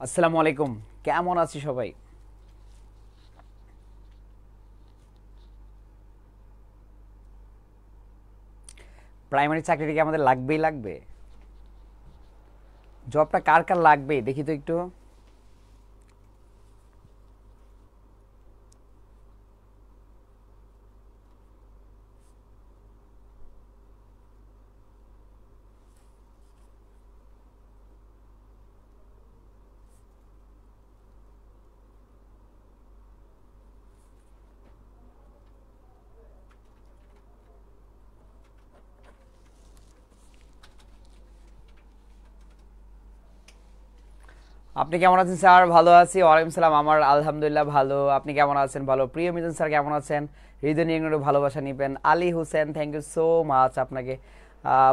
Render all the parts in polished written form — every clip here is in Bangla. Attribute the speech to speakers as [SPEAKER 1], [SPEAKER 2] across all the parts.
[SPEAKER 1] আসসালামু আলাইকুম। কেমন আছি সবাই? প্রাইমারি চাকরিটা কি আমাদের লাগবেই লাগবে? জবটা কার কার লাগবে দেখি তো একটু। আপনি কেমন আছেন স্যার? ভালো আছি, ওয়ালাইকুম সালাম। আমার আলহামদুলিল্লাহ ভালো। আপনি কেমন আছেন? ভালো। প্রিয় মিজান স্যার কেমন আছেন? হৃদয় নিয়ে একটু ভালোবাসা নিবেন। Ali Hossain, thank you so much আপনাকে।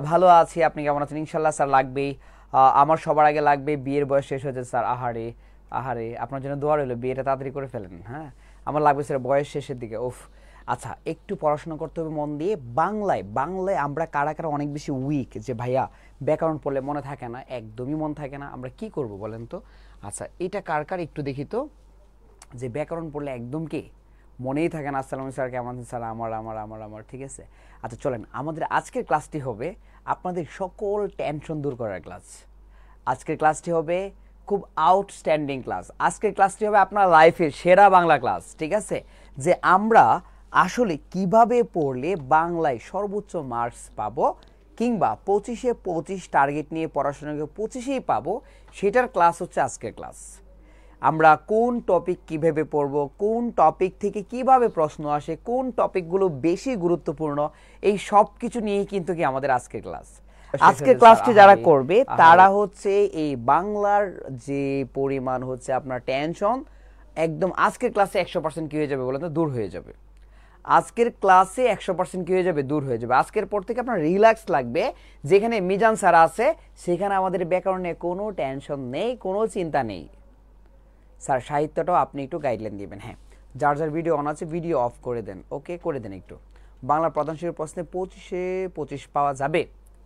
[SPEAKER 1] ভালো আছি, আপনি কেমন আছেন? ইনশাল্লাহ স্যার লাগবেই। আমার সবার আগে লাগবে, বিয়ের বয়স শেষ হয়েছে স্যার। আহারে আহারে, আপনার জন্য দোয়া রইলো, বিয়েটা তাড়াতাড়ি করে ফেলেন। হ্যাঁ, আমার লাগবে স্যার বয়স শেষের দিকে। উফ। আচ্ছা, একটু পড়াশোনা করতে হবে মন দিয়ে। বাংলায় বাংলায় আমরা কারা কারা অনেক বেশি উইক, যে ভাইয়া ব্যাকরণ পড়লে মনে থাকে না, একদমই মন থাকে না, আমরা কি করব বলেন তো? আচ্ছা, এটা কার কার একটু দেখি তো, যে ব্যাকরণ পড়লে একদম কি মনেই থাকে না। আসসালাম স্যার, কেমন আছেন স্যার? আমার আমার আমার আমার ঠিক আছে। আচ্ছা চলেন, আমাদের আজকের ক্লাসটি হবে আপনাদের সকল টেনশন দূর করার ক্লাস। আজকের ক্লাসটি হবে খুব আউটস্ট্যান্ডিং ক্লাস। আজকের ক্লাসটি হবে আপনার লাইফের সেরা বাংলা ক্লাস, ঠিক আছে? যে আমরা আসলে কিভাবে পড়লে বাংলায় সর্বোচ্চ মার্কস পাবো, কিংবা 25-এ 25 টার্গেট নিয়ে পড়াশোনা করে 25এই পাবো, সেটার ক্লাস হচ্ছে আজকের ক্লাস। আমরা কোন টপিক কিভাবে পড়ব, কোন টপিক থেকে কিভাবে প্রশ্ন আসে, কোন টপিকগুলো বেশি গুরুত্বপূর্ণ, এই সব কিছু নিয়েই কিন্তু কি আমাদের আজকের ক্লাস। আজকের ক্লাসটি যারা করবে তারা হচ্ছে এই বাংলার যে পরিমাণ হচ্ছে আপনার টেনশন, একদম আজকের ক্লাসে 100% কি হয়ে যাবে বলেন তো? দূর হয়ে যাবে। আজকের ক্লাসে 100% কি হয়ে যাবে? দূর হয়ে যাবে। আজকের পর থেকে আপনার রিল্যাক্স লাগবে। যেখানে মিজান স্যার আছে সেখানে আমাদের ব্যাকরণে কোনো টেনশন নেই, কোনো চিন্তা নেই। স্যার সাহিত্যটাও আপনি একটু গাইডলাইন দিবেন। হ্যাঁ, যার যার ভিডিও অন আছে ভিডিও অফ করে দেন, ওকে করে দেন একটু। বাংলা প্রধান শিক্ষক প্রশ্নে 25-এ 25 পাওয়া যাবে?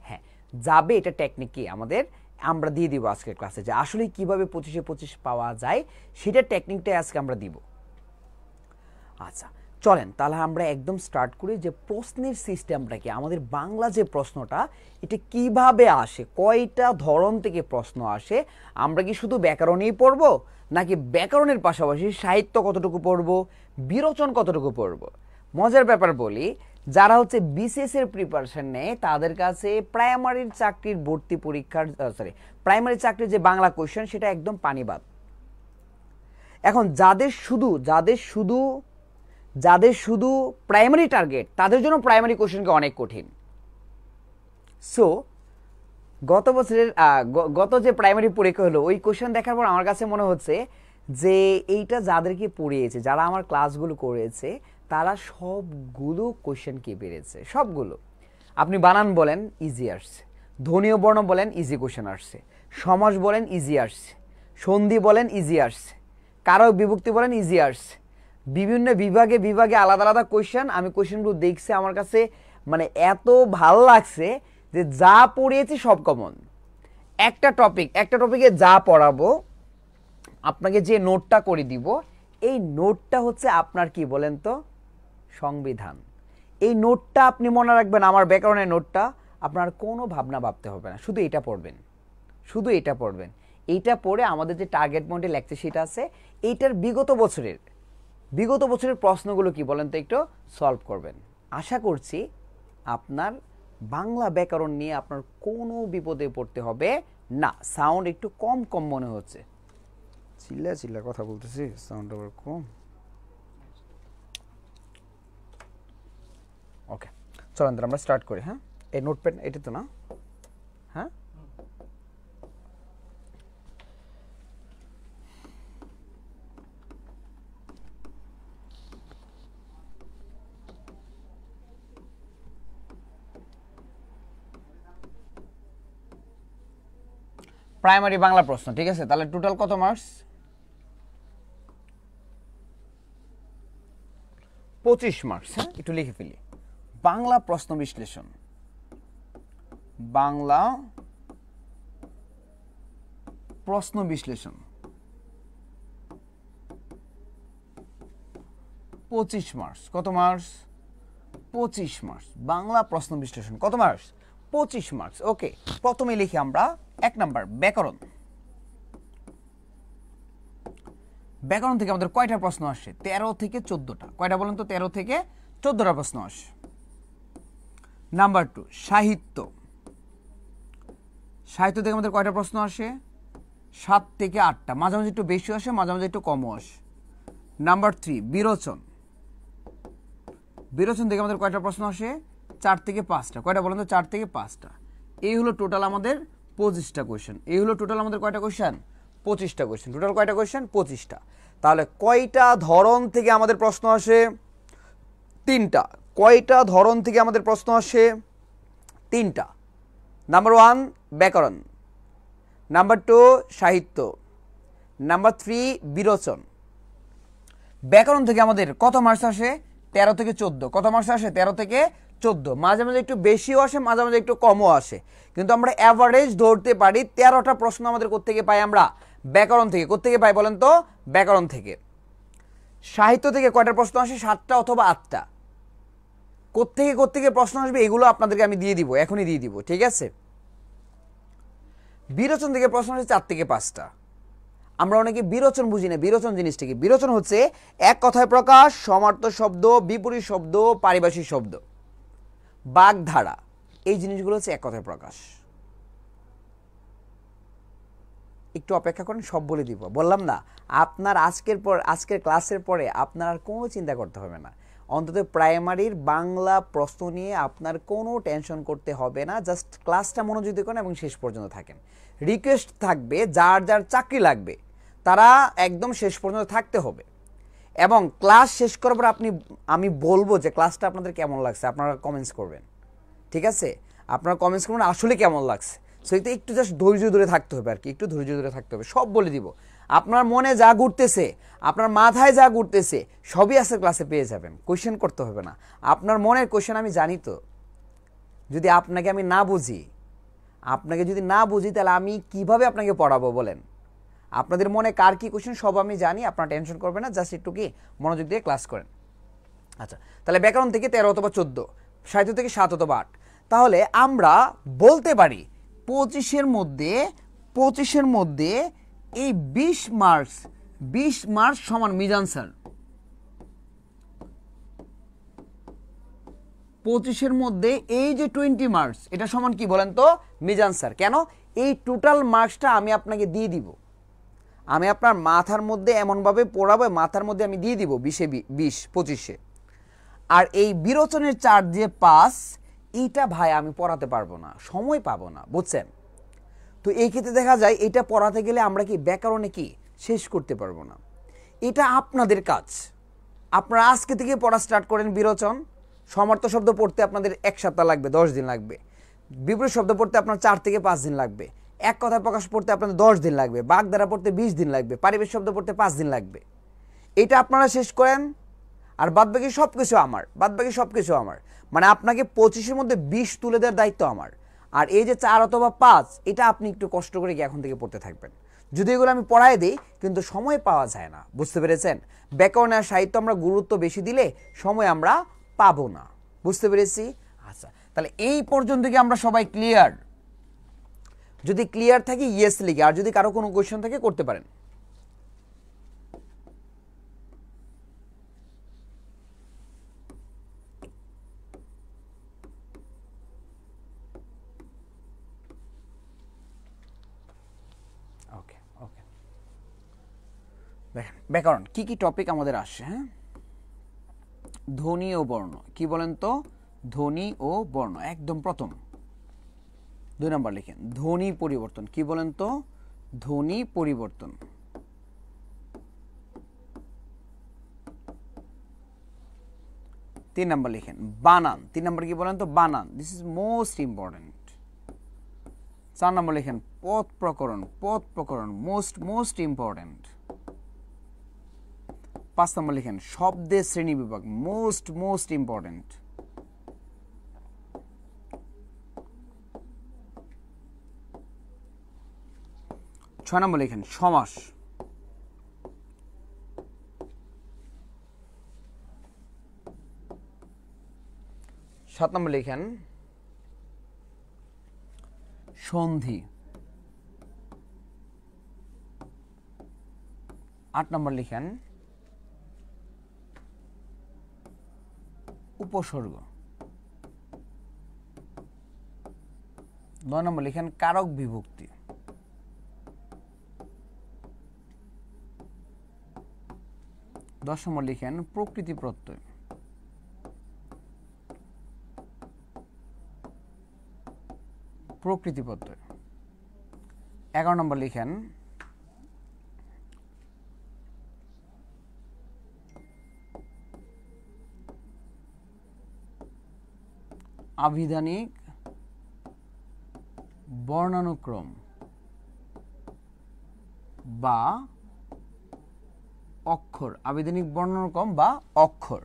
[SPEAKER 1] হ্যাঁ যাবে। এটা টেকনিক কি আমাদের, আমরা দিয়ে দিব আজকের ক্লাসে, যে আসলে কিভাবে 25-এ 25 পাওয়া যায় সেটা টেকনিকটাই আজকে আমরা দিব। আচ্ছা চলেন তাহলে আমরা একদম স্টার্ট করি, যে প্রশ্নের সিস্টেমটা কি, আমাদের বাংলা যে প্রশ্নটা এটা কিভাবে আসে, কয়টা ধরন থেকে প্রশ্ন আসে, আমরা কি শুধু ব্যাকরণেই পড়ব, নাকি ব্যাকরণের পাশাপাশি সাহিত্য কতটুকু পড়ব, বিরোচন কতটুকু পড়ব? মজার ব্যাপার বলি, যারা হচ্ছে বিসিএস এর প্রিপারেশন নেয় তাদের কাছে প্রাইমারির চাকরির ভর্তি পরীক্ষার প্রাইমারি চাকরির যে বাংলা কোয়েশ্চেন সেটা একদম পানিবাদ। এখন যাদের শুধু প্রাইমারি টার্গেট, তাদের জন্য প্রাইমারি কোশ্চেনকে অনেক কঠিন। সো গত যে প্রাইমারি পরীক্ষা হলো, ওই কোশ্চেন দেখার পর আমার কাছে মনে হচ্ছে যে এইটা যাদেরকে পড়িয়েছে, যারা আমার ক্লাসগুলো করেছে, তারা সবগুলো কোশ্চেন কি পেরেছে, সবগুলো। আপনি বানান বলেন ইজি আসছে, ধ্বনীয় বর্ণ বলেন ইজি কোশ্চেন আসছে, সমাস বলেন ইজি আসছে, সন্ধি বলেন ইজি আসছে, কারক বিভক্তি বলেন ইজি আসছে। বিভিন্ন বিভাগে বিভাগে আলাদা আলাদা কোয়েশ্চেন, আমি কোয়েশ্চেনগুলো দেখছি, আমার কাছে মানে এত ভাল লাগছে যে যা পড়িয়েছি সব কমন। একটা টপিকে যা পড়াবো, আপনাকে যে নোটটা করে দিব, এই নোটটা হচ্ছে আপনার কি বলেন তো? সংবিধান। এই নোটটা আপনি মনে রাখবেন, আমার ব্যাকরণের নোটটা। আপনার কোনো ভাবনা ভাবতে হবে না, শুধু এটা পড়বেন, শুধু এটা পড়বেন। এইটা পড়ে আমাদের যে টার্গেট পয়েন্টে লেকচার শিট আছে, এইটার বিগত বছরের প্রশ্নগুলো কি বলেন তো একটু সলভ করবেন। আশা করছি আপনার বাংলা ব্যাকরণ নিয়ে আপনার কোনো বিপদে পড়তে হবে না। সাউন্ড একটু কম কম মনে হচ্ছে, চিল্লা চিল্লা কথা বলতেছি, সাউন্ড আবার কম। ওকে চলেন আমরা স্টার্ট করি। হ্যাঁ, এই নোটপ্যাড এটা তো না? হ্যাঁ, প্রাইমারি বাংলা প্রশ্ন, ঠিক আছে? তাহলে টোটাল কত মার্কস? 25 মার্কস। হ্যাঁ, একটু লিখে ফেলি। বাংলা প্রশ্ন বিশ্লেষণ, বাংলা প্রশ্ন বিশ্লেষণ। 25 মার্কস। কত মার্কস? 25 মার্কস। বাংলা প্রশ্ন বিশ্লেষণ কত মার্কস? 25 মার্কস। ওকে, প্রথমে লিখি আমরা 1 নাম্বার ব্যাকরণ। ব্যাকরণ থেকে আমাদের কয়টা প্রশ্ন আসে? 13 থেকে 14টা। কয়টা বলেন তো? 13 থেকে 14টা প্রশ্ন আসে। নাম্বার 2 সাহিত্য। সাহিত্য থেকে আমাদের কয়টা প্রশ্ন আসে? 7 থেকে 8টা। মাঝে মাঝে একটু বেশি আসে, মাঝে মাঝে একটু কমও আসে। নাম্বার 3 বিরোচন। বিরোচন থেকে আমাদের কয়টা প্রশ্ন আসে? 4 থেকে 5টা। কয়টা বলেন তো? 4 থেকে 5টা। এই হলো টোটাল আমাদের 25টা কোয়েশ্চেন। এই হলো টোটাল আমাদের কয়টা কোয়েশ্চেন? 25টা কোয়েশ্চেন। টোটাল কয়টা কোয়েশ্চেন? 25টা। তাহলে কয়টা ধরন থেকে আমাদের প্রশ্ন আসে? 3টা। কয়টা ধরন থেকে আমাদের প্রশ্ন আসে? 3টা। নাম্বার 1 ব্যাকরণ, নাম্বার 2 সাহিত্য, নাম্বার 3 বিরোচন। ব্যাকরণ থেকে আমাদের কত মার্কস আসে? 13 থেকে 14। কত মার্কস আসে? 13 থেকে 14। মাঝে মাঝে একটু বেশিও আসে, মাঝে মাঝে একটু কমও আসে, কিন্তু আমরা অ্যাভারেজ ধরতে পারি 13টা প্রশ্ন আমাদের কোত্থেকে পাই? আমরা ব্যাকরণ থেকে। কোত্থেকে পাই বলেন তো? ব্যাকরণ থেকে। সাহিত্য থেকে কয়টা প্রশ্ন আসে? 7টা অথবা 8টা। কোত্থেকে প্রশ্ন আসবে এগুলো আপনাদেরকে আমি দিয়ে দিব, এখনই দিয়ে দিব, ঠিক আছে? বিরোচন থেকে প্রশ্ন আসে 4 থেকে 5টা। আমরা অনেকে বিরোচন বুঝি না। বিরোচন জিনিসটা কি? বিরোচন হচ্ছে এক কথায় প্রকাশ, সমার্থক শব্দ, বিপরীত শব্দ, পারিভাষিক শব্দ, বাগধারা, এই জিনিসগুলো হচ্ছে এক কথায় প্রকাশ। একটু অপেক্ষা করেন, সব বলে দিব। বললাম না, আপনার আজকের ক্লাসের পরে আপনার আর কোনো চিন্তা করতে হবে না। অন্তত প্রাইমারির বাংলা প্রশ্ন নিয়ে আপনার কোনো টেনশন করতে হবে না। জাস্ট ক্লাসটা মনোযোগ দিয়ে করেন এবং শেষ পর্যন্ত থাকেন। রিকোয়েস্ট থাকবে, যার যার চাকরি লাগবে তারা একদম শেষ পর্যন্ত থাকতে হবে। এবং ক্লাস শেষ করার পর আমি বলবো যে ক্লাসটা আপনাদের কেমন লাগছে, আপনারা কমেন্টস করবেন, ঠিক আছে? আপনারা কমেন্টস করবেন আসলে কেমন লাগছে। সো এটা একটু জাস্ট ধৈর্য ধরে থাকতে হবে আর কি, একটু ধৈর্য ধরে থাকতে হবে। সব বলে দিব। আপনার মনে যা ঘুরতেছে, আপনার মাথায় যা ঘুরতেছে, সবই আজকের ক্লাসে পেয়ে যাবেন। কোয়েশ্চেন করতে হবে না। আপনার মনের কোয়েশ্চেন আমি জানি তো। যদি আপনাকে আমি না বুঝি, তাহলে আমি কিভাবে আপনাকে পড়াবো বলেন? আপনাদের মনে কার কি কোয়েশ্চেন সব আমি জানি। আপনারা টেনশন করবেন না, জাস্ট একটু কি মনোযোগ দিয়ে ক্লাস করেন। আচ্ছা, তাহলে ব্যাকরণ থেকে 13 অথবা 14, সাহিত্য থেকে 7 অথবা 8। তাহলে আমরা বলতে পারি 25-এর মধ্যে এই 20 মার্কস সমান মিজান স্যার। 25-এর মধ্যে এই যে 20 মার্কস, এটা সমান কি বলেন তো? মিজান স্যার। কেন? এই টোটাল মার্কসটা আমি আপনাকে দিয়ে দিব। আমি আপনার মাথার মধ্যে এমনভাবে পড়াবো, মাথার মধ্যে আমি দিয়ে দিব 20-এ 20, 25-এ। আর এই বিরোচনের 4 দিয়ে 5, এইটা ভাই আমি পড়াতে পারবো না, সময় পাবো না, বুঝছেন? তো এই ক্ষেত্রে দেখা যায় এটা পড়াতে গেলে আমরা কি ব্যাকরণে কি শেষ করতে পারবো না। এটা আপনাদের কাজ। আপনারা আজকে থেকে পড়া স্টার্ট করেন। বিরোচন, সমার্থক শব্দ পড়তে আপনাদের 1 সপ্তাহ লাগবে, 10 দিন লাগবে। বিপরীত শব্দ পড়তে আপনার 4 থেকে 5 দিন লাগবে। এক কথায় প্রকাশ পড়তে আপনাদের 10 দিন লাগবে। বাগধারা পড়তে 20 দিন লাগবে। পারিভাষিক শব্দ পড়তে 5 দিন লাগবে। এটা আপনারা শেষ করেন, আর বাদবাকি সব কিছু আমার। মানে আপনাকে 25-এর মধ্যে 20 তুলে দেওয়ার দায়িত্ব আমার। আর এই যে 4 অথবা 5, এটা আপনি একটু কষ্ট করে এখন থেকে পড়তে থাকবেন। যদি এগুলো আমি পড়ায় দিই, কিন্তু সময় পাওয়া যায় না, বুঝতে পেরেছেন? ব্যাকরণ আর সাহিত্য আমরা গুরুত্ব বেশি দিলে সময় আমরা পাবো না, বুঝতে পেরেছি? আচ্ছা, তাহলে এই পর্যন্ত কি আমরা সবাই ক্লিয়ার? যদি ক্লিয়ার থাকি ইয়েস লিখে, আর যদি কারো কোনো কোয়েশ্চেন থাকে করতে পারেন। ওকে ওকে, দেখেন ব্যাকরণ কি কি টপিক আমাদের আসে। হ্যাঁ, ধ্বনি ও বর্ণ। কি বলেন তো? ধ্বনি ও বর্ণ একদম প্রথম। 2 নম্বর লিখেন ধ্বনি পরিবর্তন। কি বলেন তো? ধ্বনি পরিবর্তন। 3 নম্বর লিখেন বানান। 3 নম্বর কি বলেন তো? বানান। This is most important. 4 নম্বর লিখেন পদ প্রকরণ। Most important. 5 নম্বর লিখেন শব্দের শ্রেণী বিভাগ। Most important. 6 নম্বর লিখেন সমাস। 7 নম্বর লিখেন সন্ধি। 8 নম্বর লিখেন উপসর্গ। 9 নম্বর লিখেন কারক বিভক্তি। 10 নম্বর লিখেন প্রকৃতি প্রত্যয়। 11 নম্বর লিখেন আভিধানিক বর্ণানুক্রম বা অক্ষর। আভিধানিক বর্ণানুক্রম বা অক্ষর।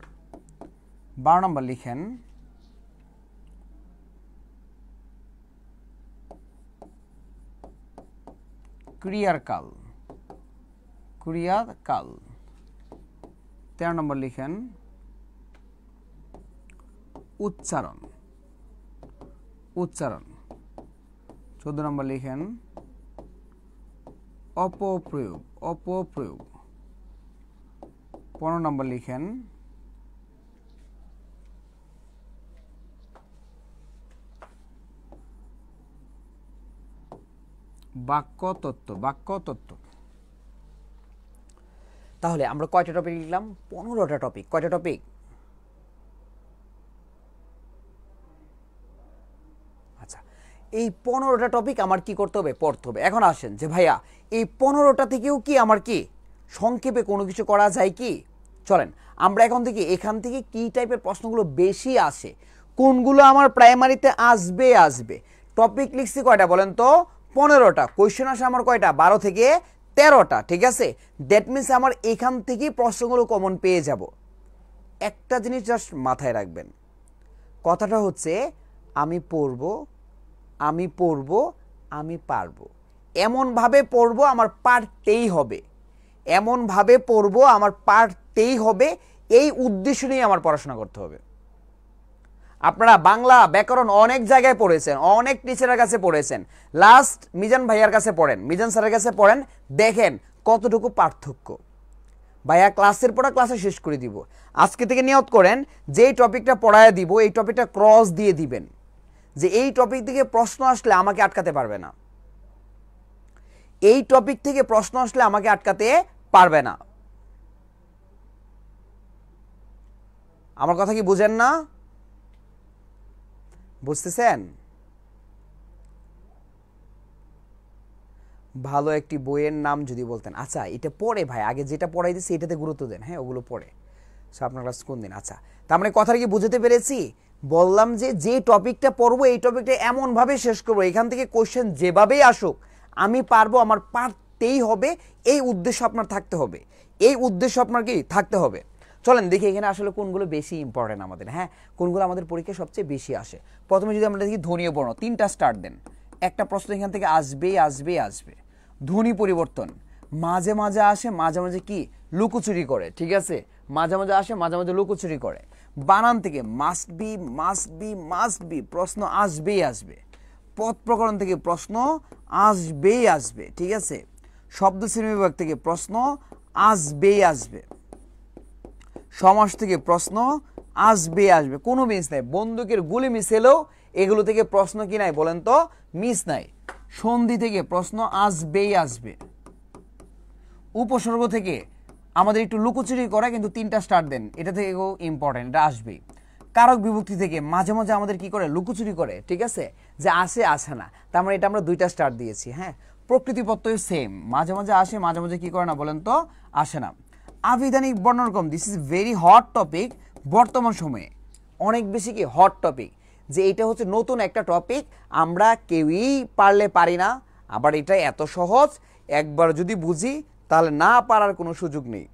[SPEAKER 1] 12 নম্বর লিখেন ক্রিয়ার কাল। 13 নম্বর লিখেন উচ্চারণ। 14 নম্বর লিখেন অপপ্রয়োগ। 15 নম্বর লিখেন বাক্যতত্ত্ব। তাহলে আমরা কয়টা টপিক লিখলাম? 15টা টপিক। কয়টা টপিক? আচ্ছা, এই 15টা টপিক আমার কি করতে হবে? পড়তে হবে। এখন আসেন যে ভাইয়া এই 15টা থেকেও কি আমার কি সংক্ষেপে কোনো কিছু করা যায় কি? চলেন আমরা এখান থেকে কি টাইপের প্রশ্নগুলো বেশি আসে, কোনগুলো আমার প্রাইমারিতে আসবে। টপিক লিখছি কয়টা বলেন তো? 15টা। কোয়েশ্চেন আসে আমার কয়টা? 12 থেকে 13টা। ঠিক আছে, দ্যাট মিনস আমার এখান থেকেই প্রশ্নগুলো কমন পেয়ে যাব। একটা জিনিস জাস্ট মাথায় রাখবেন, কথাটা হচ্ছে আমি পড়বো, আমি পারবো। এমনভাবে পড়বো আমার পারতেই হবে। এই উদ্দেশ্য নিয়ে আমার পড়াশোনা করতে হবে। আপনারা বাংলা ব্যাকরণ অনেক জায়গায় পড়েছেন, অনেক টিচারের কাছে পড়েছেন, লাস্ট মিজান ভাইয়ার কাছে পড়েন, মিজান স্যারের কাছে পড়েন, দেখেন কতটুকু পার্থক্য। ভাইয়া ক্লাসের পড়া ক্লাসে শেষ করে দিব। আজকে থেকে নিয়ত করেন যেই টপিকটা পড়ায় দিব এই টপিকটা ক্রস দিয়ে দিবেন, যে এই টপিক থেকে প্রশ্ন আসলে আমাকে আটকাতে পারবে না। আমার কথা কি বুঝেন না? বুঝতেছেন? ভালো একটি বইয়ের নাম যদি বলতেন। আচ্ছা, এটা পড়ে ভাই, আগে যেটা পড়াই দিচ্ছি এটাতে গুরুত্ব দেন। হ্যাঁ, ওগুলো পড়ে। আপনার ক্লাস কোন দিন? আচ্ছা, তার মানে কথাটা কি বুঝতে পেরেছি? বললাম যে টপিকটা পড়বো এই টপিকটা এমনভাবে শেষ করবো, এখান থেকে কোশ্চেন যেভাবেই আসুক আমি পারবো, আমার পারতেই হবে। এই উদ্দেশ্য আপনার থাকতে হবে। চলেন দেখি এখানে আসলে কোনগুলো বেশি ইম্পর্টেন্ট আমাদের। হ্যাঁ, কোনগুলো আমাদের পরীক্ষায় সবচেয়ে বেশি আসে। প্রথমে যদি আমরা দেখি ধ্বনি ও বর্ণ, 3টা স্টার্ট দেন, একটা প্রশ্ন এখান থেকে আসবে। ধ্বনি পরিবর্তন মাঝে মাঝে আসে, মাঝে মাঝে কি লুকোচুরি করে। ঠিক আছে, মাঝে মাঝে আসে, মাঝে মাঝে লুকোচুরি করে। বানান থেকে মাস্ট বি প্রশ্ন আসবে। পদ প্রকরণ থেকে প্রশ্ন আসবে। ঠিক আছে, শব্দ শ্রেণী বিভাগ থেকে প্রশ্ন আসবে। সমাস থেকে প্রশ্ন আসবে। কোনো মিস নাই। বন্দুকের গুলি মিস এলেও এগুলো থেকে প্রশ্ন কি নাই বলেন তো? মিস নাই। সন্ধি থেকে প্রশ্ন আসবে। উপসর্গ থেকে আমাদের একটু লুকোচুরি করে, কিন্তু 3টা স্টার্ট দেন, এটা থেকেও ইম্পর্টেন্ট, এটা আসবেই। কারক বিভক্তি থেকে মাঝে মাঝে আমাদের কি করে? লুকোচুরি করে। ঠিক আছে, যে আসে না, তার মানে এটা আমরা 2টা স্টার দিয়েছি। হ্যাঁ, প্রকৃতি প্রত্যয় সেম, মাঝে মাঝে আসে, মাঝে মাঝে কি করে না বলেন তো? আসে না। আভিধানিক বর্ণানুক্রম, this is very hot topic বর্তমান সময়ে, অনেক বেশি কি হট টপিক, যে এটা হচ্ছে নতুন একটা টপিক, আমরা কেউই পারলে পারি না। আবার এটা এত সহজ, একবার যদি বুঝি তাহলে না পারার কোনো সুযোগ নেই,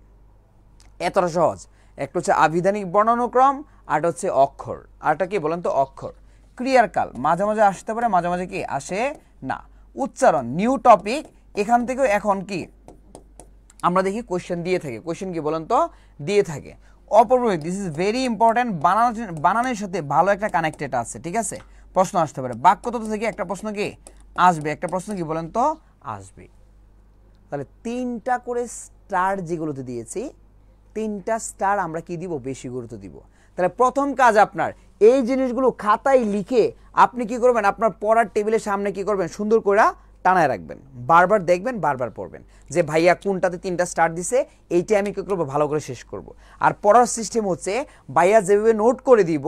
[SPEAKER 1] এতটা সহজ। একটা হচ্ছে আভিধানিক বর্ণানুক্রম, আরটা হচ্ছে অক্ষর। আরটা কি বলেন তো? অক্ষর। ক্রিয়ার কাল মাঝে মাঝে আসতে পারে, মাঝে মাঝে কি আসে না। উচ্চারণ নিউ টপিক, এখান থেকেও এখন কি আমরা দেখি কোশ্চেন দিয়ে থাকে। কোশ্চেন কি বলেন তো? দিয়ে থাকে। অপব্যয়, দিস ইজ ভেরি ইম্পর্টেন্ট, বানানের সাথে ভালো একটা কানেক্টেড আছে, ঠিক আছে। প্রশ্ন আসতে পারে বাক্যতত্ত্ব থেকে, একটা প্রশ্ন কি আসবে, একটা প্রশ্ন কি বলেন তো আসবে। তাহলে 3টা করে স্টার যেগুলোতে দিয়েছি, 3টা স্টার আমরা কি দিব, বেশি গুরুত্ব দিব। তাহলে প্রথম কাজ আপনার এই জিনিসগুলো খাতায় লিখে আপনি কি করবেন, আপনার পড়ার টেবিলের সামনে কি করবেন, সুন্দর করে টানায় রাখবেন, বারবার দেখবেন, বারবার পড়বেন যে ভাইয়া কোনটাতে 3টা স্টার দিছে, এইটা আমি কি করবো, ভালো করে শেষ করব। আর পড়ার সিস্টেম হচ্ছে ভাইয়া যেভাবে নোট করে দিব,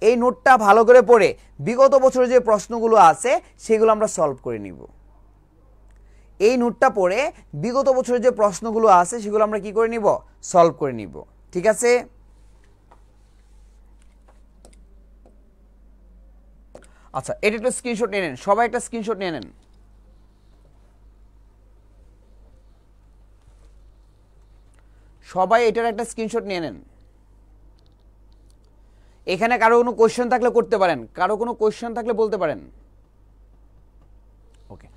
[SPEAKER 1] এই নোটটা ভালো করে পড়ে বিগত বছরের যে প্রশ্নগুলো আছে সেগুলো আমরা সলভ করে নিব। এই নোটটা পড়ে বিগত বছরের যে প্রশ্নগুলো আছে সেগুলো আমরা কি করে নিব, সলভ করে নিব, ঠিক আছে। আচ্ছা, এটা একটা স্ক্রিনশট নিয়ে নেন, সবাই একটা স্ক্রিনশট নিয়ে নেন। সবাই এটার একটা স্ক্রিনশট নিয়ে নেন। এখানে কারো কোনো কোশ্চেন থাকলে করতে পারেন, কারো কোনো কোশ্চেন থাকলে বলতে পারেন। ওকে,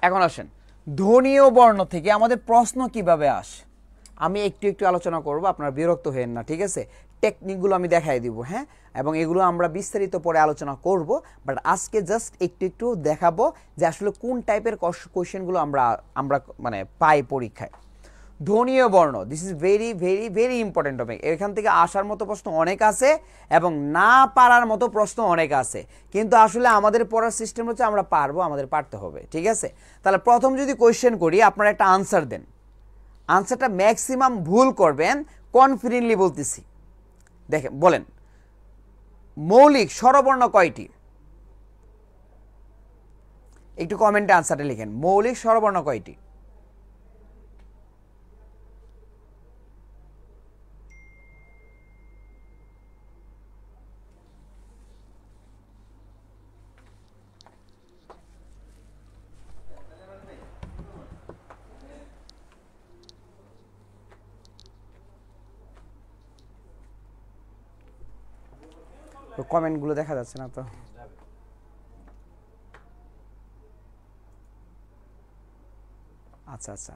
[SPEAKER 1] এখন আসেন ধ্বনীয় বর্ণ থেকে আমাদের প্রশ্ন কিভাবে আসে আমি একটু একটু আলোচনা করব, আপনারা বিরক্ত হবেন না, ঠিক আছে। টেকনিকগুলো আমি দেখাই দিব, হ্যাঁ, এবং এগুলো আমরা বিস্তারিত পরে আলোচনা করব, বাট আজকে জাস্ট একটু একটু দেখাবো যে আসলে কোন টাইপের কোশ্চেনগুলো আমরা আমরা মানে পাই পরীক্ষায়। ধ্বনীয় বর্ণ, this is very very very important topic. এখান থেকে আসার মতো প্রশ্ন অনেক আছে এবং না পারার মতো প্রশ্ন অনেক আছে, কিন্তু আসলে আমাদের পড়ার সিস্টেম হচ্ছে আমরা পারবো, আমাদের পারতে হবে, ঠিক আছে। তাহলে প্রথম যদি কোয়েশ্চেন করি, আপনারা একটা আনসার দেন, আনসারটা ম্যাক্সিমাম ভুল করবেন, কনফিডেন্টলি বলতেছি। দেখেন, বলেন মৌলিক স্বরবর্ণ কয়টি, একটু কমেন্টে আনসারটা লিখেন, মৌলিক স্বরবর্ণ কয়টি। কমেন্টগুলো দেখা যাচ্ছে না তো। আচ্ছা আচ্ছা,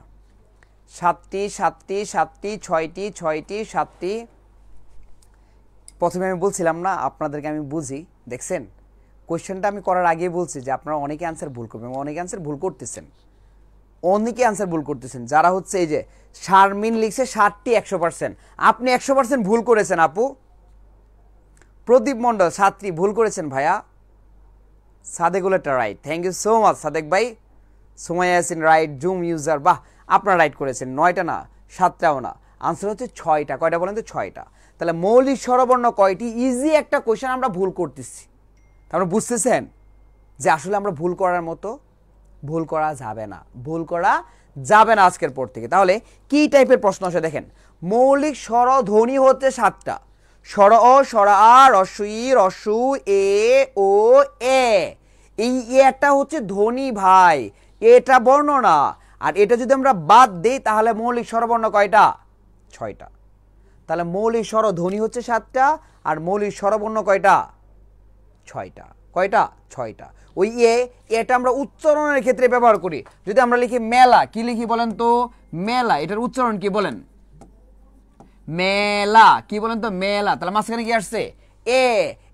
[SPEAKER 1] 7টি 7টি 7টি 6টি 6টি 7টি। প্রথমে আমি বলছিলাম না আপনাদেরকে, আমি বুঝি, দেখছেন কোয়েশ্চেনটা আমি করার আগেই বলছি যে আপনারা অনেকে অ্যান্সার ভুল করবেন, অনেকে অ্যান্সার ভুল করতেছেন, অনেকে অ্যান্সার ভুল করতেছেন। যারা হচ্ছে এই যে শারমিন লিখছে 7টি 100%, আপনি 100% ভুল করেছেন আপু। প্রদীপ মণ্ডল 7টি ভুল করেছেন ভাইয়া। সাদেকুল একটা right, thank you so much Sadek ভাই। Sumaiya Yasin right, Zoom user, বাহ আপনারা রাইট করেছেন, 9টা না 7টাও না, আনসার হচ্ছে 6টা। কয়টা বলেন তো, 6টা। তাহলে মৌলিক স্বরবর্ণ কয়টি, ইজি একটা কোয়েশ্চেন আমরা ভুল করতেছি। তারপরে বুঝতেছেন যে আসলে আমরা ভুল করার মতো, ভুল করা যাবে না, ভুল করা যাবে না আজকের পর থেকে। তাহলে কি টাইপের প্রশ্ন আসে দেখেন, মৌলিক স্বর ধ্বনি হচ্ছে 7টা, স্বর অ, স্বর আ, রস্ব ই, রস্ব এ, ও, এ। এই এটা হচ্ছে ধ্বনি ভাই, এটা বর্ণ না। আর এটা যদি আমরা বাদ দিই তাহলে মৌলিক স্বরবর্ণ কয়টা, 6টা। তাহলে মৌলিক স্বর ধ্বনি হচ্ছে 7টা আর মৌলিক স্বরবর্ণ কয়টা, 6টা। কয়টা, 6টা। ওই এটা আমরা উচ্চারণের ক্ষেত্রে ব্যবহার করি। যদি আমরা লিখি মেলা, কি লিখি বলেন তো, মেলা, এটার উচ্চারণ কি বলেন, মেলা, কি বলেন তো, মেলা। তাহলে মাঝখানে কি আসছে, এ।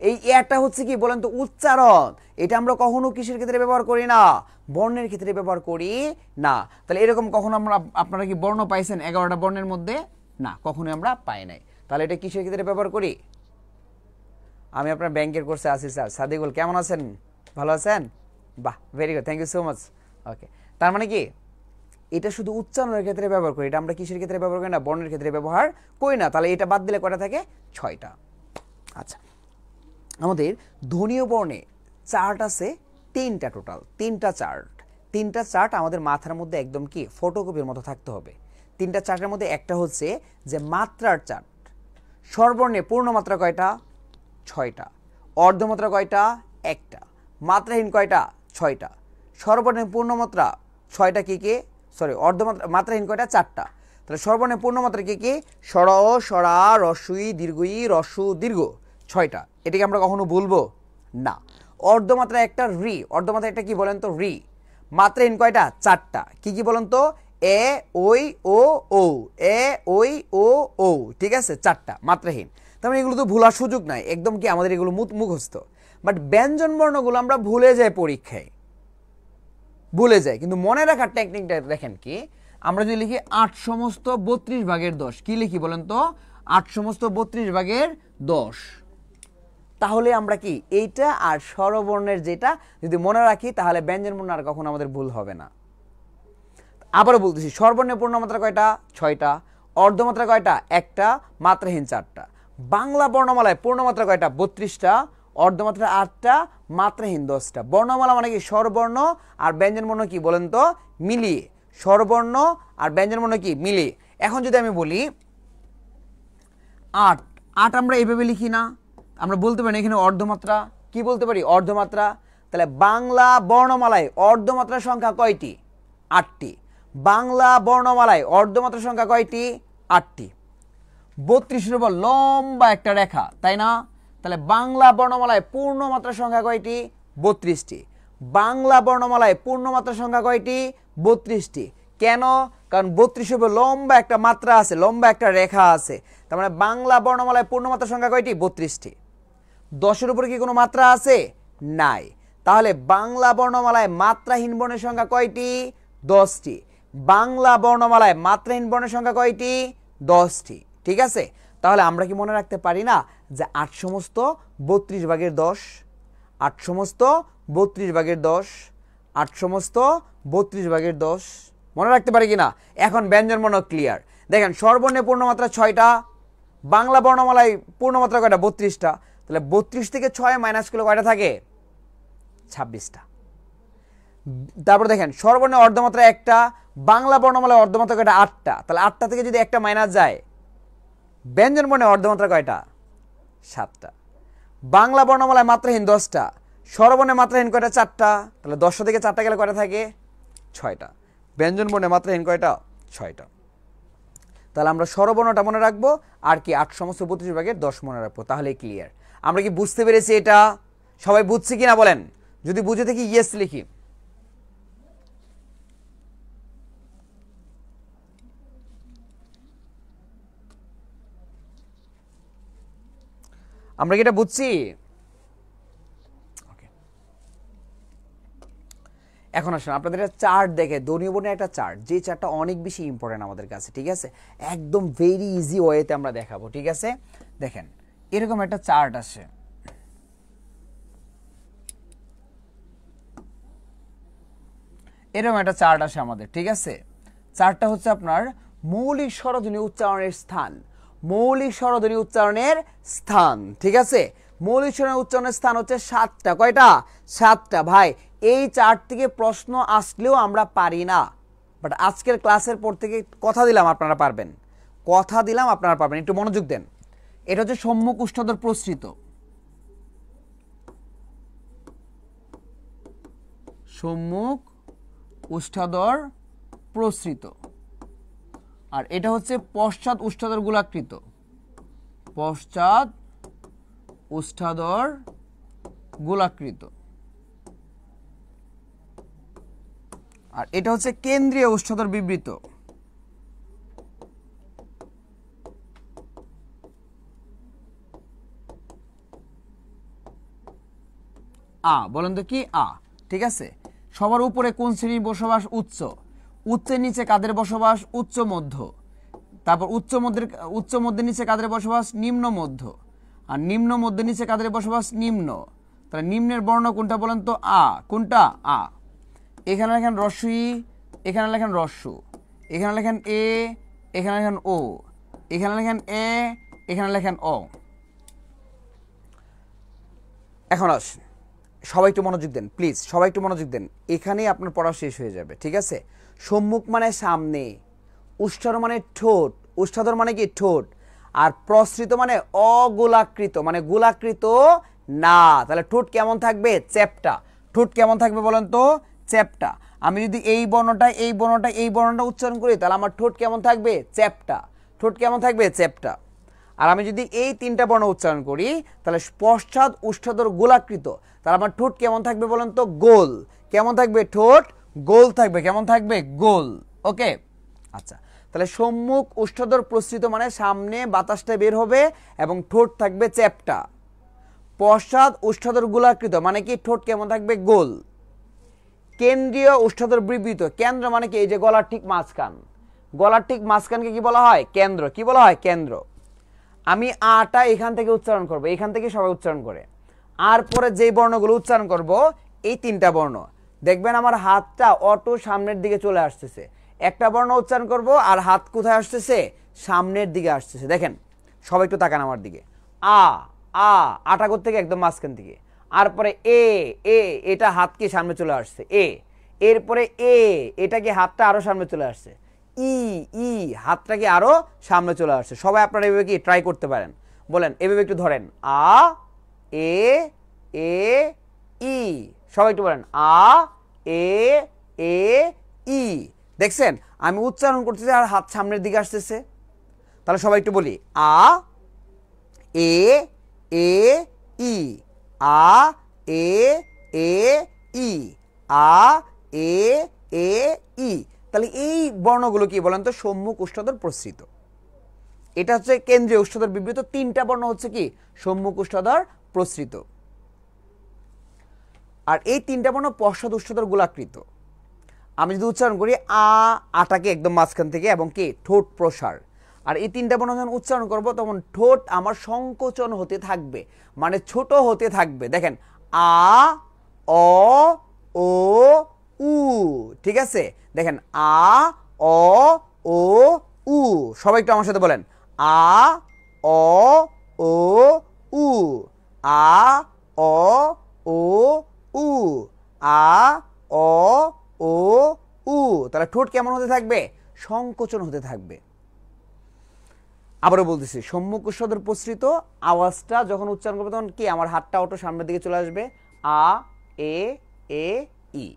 [SPEAKER 1] এই এটা হচ্ছে কি বলেন তো, উচ্চারণ। এটা আমরা কখনো কিসের ক্ষেত্রে ব্যবহার করি না, বর্ণের ক্ষেত্রে ব্যবহার করি না। তাহলে এরকম কখনো আমরা, আপনারা কি বর্ণ পাইছেন 11টা বর্ণের মধ্যে, না কখনোই আমরা পাই নাই। তাহলে এটা কিসের ক্ষেত্রে ব্যবহার করি। আমি আপনার ব্যাংকের কোর্সে আছি স্যার। সাদিকুল কেমন আছেন, ভালো আছেন, বাহ very good, thank you so much. Okay, তার মানে কি এটা শুধু উচ্চারণের ক্ষেত্রে ব্যবহার করি, এটা আমরা কিসের ক্ষেত্রে ব্যবহার করি না, বর্ণের ক্ষেত্রে ব্যবহার করি না। তাহলে এটা বাদ দিলে কয়টা থাকে, 6টা। আচ্ছা, আমাদের ধ্বনীয় বর্ণে চার্ট আছে 3টা, টোটাল 3টা চার্ট। 3টা চার্ট আমাদের মাথার মধ্যে একদম কি ফটোকপির মতো থাকতে হবে। 3টা চার্টের মধ্যে একটা হচ্ছে যে মাত্রার চার্ট। স্বরবর্ণে পূর্ণমাত্রা কয়টা, 6টা। অর্ধমাত্রা কয়টা, 1টা। মাত্রাহীন কয়টা, 6টা। স্বরবর্ণে পূর্ণমাত্রা 6টা, কি কি, সরি অর্ধমাত্রা, মাত্রাহীন কয়টা, 4টা। তাহলে স্বরবর্ণে পূর্ণমাত্রা কি কি, স্বর, স্বরা, রস্বই, দীর্ঘই, রস্যু, দীর্ঘ, 6টা। এটাকে আমরা কখনো বলবো না। অর্ধমাত্রা একটা রি, অর্ধমাত্রা একটা কি বলেন তো, রি। মাত্রাহীন কয়টা, 4টা। কি কি বলেন তো, এ ওই ও ও, এ ওই ও ও, ঠিক আছে, 4টা মাত্রাহীন। তার মানে এগুলো তো ভুলার সুযোগ নাই, একদম কি আমাদের এগুলো মুখস্থ। বাট ব্যঞ্জন বর্ণগুলো আমরা ভুলে যাই পরীক্ষায়, ভুলে যাই। কিন্তু মনে রাখার টেকনিকটা দেখেন কি, আমরা যদি লিখি 8 সমস্ত 32 ভাগের 10, কি লিখি বলেন তো, 8 সমস্ত 32 ভাগের 10, তাহলে আমরা কি এইটা আর স্বরবর্ণের যেটা যদি মনে রাখি, তাহলে ব্যঞ্জন বর্ণ আর কখনো আমাদের ভুল হবে না। আবারও বলতেছি, স্বরবর্ণের পূর্ণমাত্রা কয়টা? 6টা। অর্ধমাত্রা কয়টা? 1টা। মাত্রাহীন 4টা। বাংলা বর্ণমালায় পূর্ণমাত্রা কয়টা? 32টা। অর্ধমাত্রা 8টা। মাত্রাহীন 10টা। বর্ণমালা মানে কি স্বরবর্ণ আর ব্যঞ্জন বর্ণ কি বলেন তো মিলিয়ে, স্বরবর্ণ আর ব্যঞ্জন বর্ণ কি মিলিয়ে। এখন যদি আমি বলি 8, 8 আমরা এইভাবে লিখি না, আমরা বলতে পারি এখানে অর্ধমাত্রা, কি বলতে পারি? অর্ধমাত্রা। তাহলে বাংলা বর্ণমালায় অর্ধমাত্রার সংখ্যা কয়টি? 8টি। বাংলা বর্ণমালায় অর্ধমাত্রার সংখ্যা কয়টি? 8টি। 32-এর উপর লম্বা একটা রেখা, তাই না? তাহলে বাংলা বর্ণমালায় পূর্ণমাত্রার সংখ্যা কয়টি? 32টি। বাংলা বর্ণমালায় পূর্ণমাত্রার সংখ্যা কয়টি? 32টি। কেন? কারণ 32-এর উপর লম্বা একটা মাত্রা আছে, লম্বা একটা রেখা আছে। তার মানে বাংলা বর্ণমালায় পূর্ণমাত্রার সংখ্যা কয়টি? 32টি। 10-এর উপরে কি কোনো মাত্রা আছে? নাই। তাহলে বাংলা বর্ণমালায় মাত্রাহীন বর্ণের সংখ্যা কয়টি? 10টি। বাংলা বর্ণমালায় মাত্রাহীন বর্ণের সংখ্যা কয়টি? 10টি। ঠিক আছে, তাহলে আমরা কি মনে রাখতে পারি না যে 8 সমস্ত 32 ভাগের 10, 8 সমস্ত 32 ভাগের 10, 8 সমস্ত 32 ভাগের 10 মনে রাখতে পারি কিনা? এখন ব্যঞ্জন বর্ণ ক্লিয়ার। দেখেন স্বরবর্ণের পূর্ণমাত্রা 6টা, বাংলা বর্ণমালায় পূর্ণমাত্রা কয়টা? 32টা। তাহলে 32 থেকে 6 মাইনাস করলে কয়টা থাকে? 26টা। তারপর দেখেন স্বরবর্ণে অর্ধমাত্রা 1টা, বাংলা বর্ণমালায় অর্ধমাত্রা কয়টা? 8টা। তাহলে 8টা থেকে যদি 1টা মাইনাস যায়, ব্যঞ্জন বর্ণে অর্ধমাত্রা কয়টা? 7টা। বাংলা বর্ণমালায় মাত্রাহীন 10টা, স্বরবর্ণে মাত্রাহীন কয়টা? 4টা। তাহলে 10 থেকে 4টা গেলে কয়টা থাকে? 6টা। ব্যঞ্জন বর্ণে মাত্রাহীন কয়টা? 6টা। তাহলে আমরা স্বরবর্ণটা মনে রাখবো, আর কি 8 সমস্ত 32 ভাগের 10 মনে রাখবো, তাহলে ক্লিয়ার। আমরা কি বুঝতে পেরেছি এটা? সবাই বুঝছে কিনা বলেন? যদি বুঝে থাকি ইয়েস লিখি। আমরা কি এটা বুঝছি? এখন আসুন আপনাদের একটা চার্ট দেখে, ধ্বনীয় বর্ণের একটা চার্ট, যে চার্টটা অনেক বেশি ইম্পর্টেন্ট আমাদের কাছে। ঠিক আছে, একদম ভেরি ইজি ওয়েতে আমরা দেখাবো। ঠিক আছে, দেখেন এরকম একটা চার্ট আছে, এরকম একটা চার্ট আসে আমাদের। ঠিক আছে, চার্টটা হচ্ছে আপনার মৌলিক স্বরধ্বনি উচ্চারণের স্থান, মৌলিক স্বরধ্বনি উচ্চারণের স্থান। ঠিক আছে, মৌলিক স্বরধ্বনি উচ্চারণের স্থান হচ্ছে 7টা। কয়টা? 7টা। ভাই এই চার্ট থেকে প্রশ্ন আসলেও আমরা পারি না, বাট আজকের ক্লাসের পর থেকে কথা দিলাম আপনারা পারবেন, কথা দিলাম আপনারা পারবেন। একটু মনোযোগ দেন। এটা হচ্ছে সম্মুখ ওষ্ঠাধর প্রসৃত, সম্মুখ ওষ্ঠাধর প্রসৃত, আর এটা হচ্ছে পশ্চাৎ ওষ্ঠাধর গোলাকৃত, পশ্চাৎ ওষ্ঠাধর গোলাকৃত, আর এটা হচ্ছে কেন্দ্রীয় ওষ্ঠাধর বিবৃত। আ বলেন তো কি? আ। ঠিক আছে, সবার উপরে কোন শ্রেণীর বসবাস? উচ্চ। উচ্চের নিচে কাদের বসবাস? উচ্চ মধ্য। তারপর উচ্চ মধ্যের নিচে কাদের বসবাস? নিম্ন মধ্য। আর নিম্ন মধ্যের নিচে কাদের বসবাস? নিম্ন। তাহলে নিম্নের বর্ণ কোনটা বলেন তো? আ। কোনটা? আ। এখানে লেখেন রস্বই, এখানে লেখেন রস্যু, এখানে লেখেন এ, এখানে লেখেন ও, এখানে লেখেন এ, এখানে লেখেন অ। এখন আসুন সবাই একটু মনোযোগ দেন, প্লিজ সবাই একটু মনোযোগ দেন, এখানেই আপনার পড়া শেষ হয়ে যাবে। ঠিক আছে, সম্মুখ মানে সামনে, ওষ্ঠাধর মানে ঠোঁট, ওষ্ঠাধর মানে কি? ঠোঁট। আর প্রসৃত মানে অগোলাকৃত, মানে গোলাকৃত না। তাহলে ঠোঁট কেমন থাকবে? চ্যাপ্টা। ঠোঁট কেমন থাকবে বলেন তো? চ্যাপ্টা। আমি যদি এই বর্ণটা এই বর্ণটা এই বর্ণটা উচ্চারণ করি, তাহলে আমার ঠোঁট কেমন থাকবে? চ্যাপ্টা। ঠোঁট কেমন থাকবে? চ্যাপ্টা। আর আমি যদি এই 3টা বর্ণ উচ্চারণ করি, তাহলে পশ্চাৎ ওষ্ঠাধর গোলাকৃত, তাহলে আমার ঠোঁট কেমন থাকবে বলেন তো? গোল। কেমন থাকবে? ঠোঁট গোল থাকবে। কেমন থাকবে? গোল। ওকে, আচ্ছা, তাহলে সম্মুখ ওষ্ঠ্যধর প্রসৃত মানে সামনে বাতাসটা বের হবে এবং ঠোঁট থাকবে চ্যাপ্টা। পশ্চাৎ ওষ্ঠ্যধর গোলাকৃত মানে কি ঠোঁট কেমন থাকবে গোল। কেন্দ্রীয় ওষ্ঠ্যধর বিবৃত, কেন্দ্র মানে কি এই যে গলার ঠিক মাঝখান, গলার ঠিক মাঝখানকে কি বলা হয় কেন্দ্র, কি বলা হয় কেন্দ্র। আমি আটা এখান থেকে উচ্চারণ করব, এখান থেকে সবাই উচ্চারণ করে, আর পরে যে বর্ণগুলো উচ্চারণ করব এই তিনটা বর্ণ দেখবেন আমার হাতটা অটো সামনের দিকে চলে আসতেছে। একটা বর্ণ উচ্চারণ করব আর হাত কোথায় আসতেছে সামনের দিকে আসতেছে। দেখেন সবাই একটু তাকান আমার দিকে। আ আ আটা করতে থেকে একদম মাঝখান থেকে, আর পরে এ এ এটা হাত কি সামনে চলে আসছে এ, এরপরে এ এটা কি হাতটা আরো সামনে চলে আসছে, ই ই হাতটা কি আরো সামনে চলে আসছে। সবাই আপনারা এভাবে কি ট্রাই করতে পারেন, বলেন এভাবে একটু ধরেন আ এ এ ই, সবাই একটু বলেন আ এ এ ই। দেখছেন আমি উচ্চারণ করতেছি আর হাত সামনের দিকে আসতেছে। তাহলে সবাই একটু বলি আ এ এ ই, আ এ এ ই, আ এ এ ই। তাহলে এই বর্ণগুলো কি বলেন তো সম্মুখ ওষ্ঠ্যধর প্রসৃত। এটা হচ্ছে কেন্দ্রীয় ওষ্ঠ্যধর বিবৃত, তিনটা বর্ণ হচ্ছে কি সম্মুখ ওষ্ঠ্যধর প্রসৃত। আর এই তিনটা বর্ণ পশ্চাৎ ওষ্ঠ্যধর গোলাকৃত। আমি যদি উচ্চারণ করি আ আটাকে একদম মাঝখান থেকে এবং কি ঠোঁট প্রসার, আর এই তিনটা বর্ণ যখন উচ্চারণ করব তখন ঠোঁট আমার সংকোচন হতে থাকবে মানে ছোট হতে থাকবে। দেখেন আ অ ও উ, ঠিক আছে। দেখেন আ অ ও উ, সবাই একটু আমার সাথে বলেন আ অ ও উ, আ অ ও উ, আ অ ও উ। তাহলে ঠোঁট কেমন হতে থাকবে সংকোচন হতে থাকবে। আবারও বলতেছি সম্মুখ ওষ্ঠ্যধর প্রসৃত আওয়াজটা যখন উচ্চারণ করবে তখন কি আমার হাতটা অটো সামনের দিকে চলে আসবে আ এ এ ই।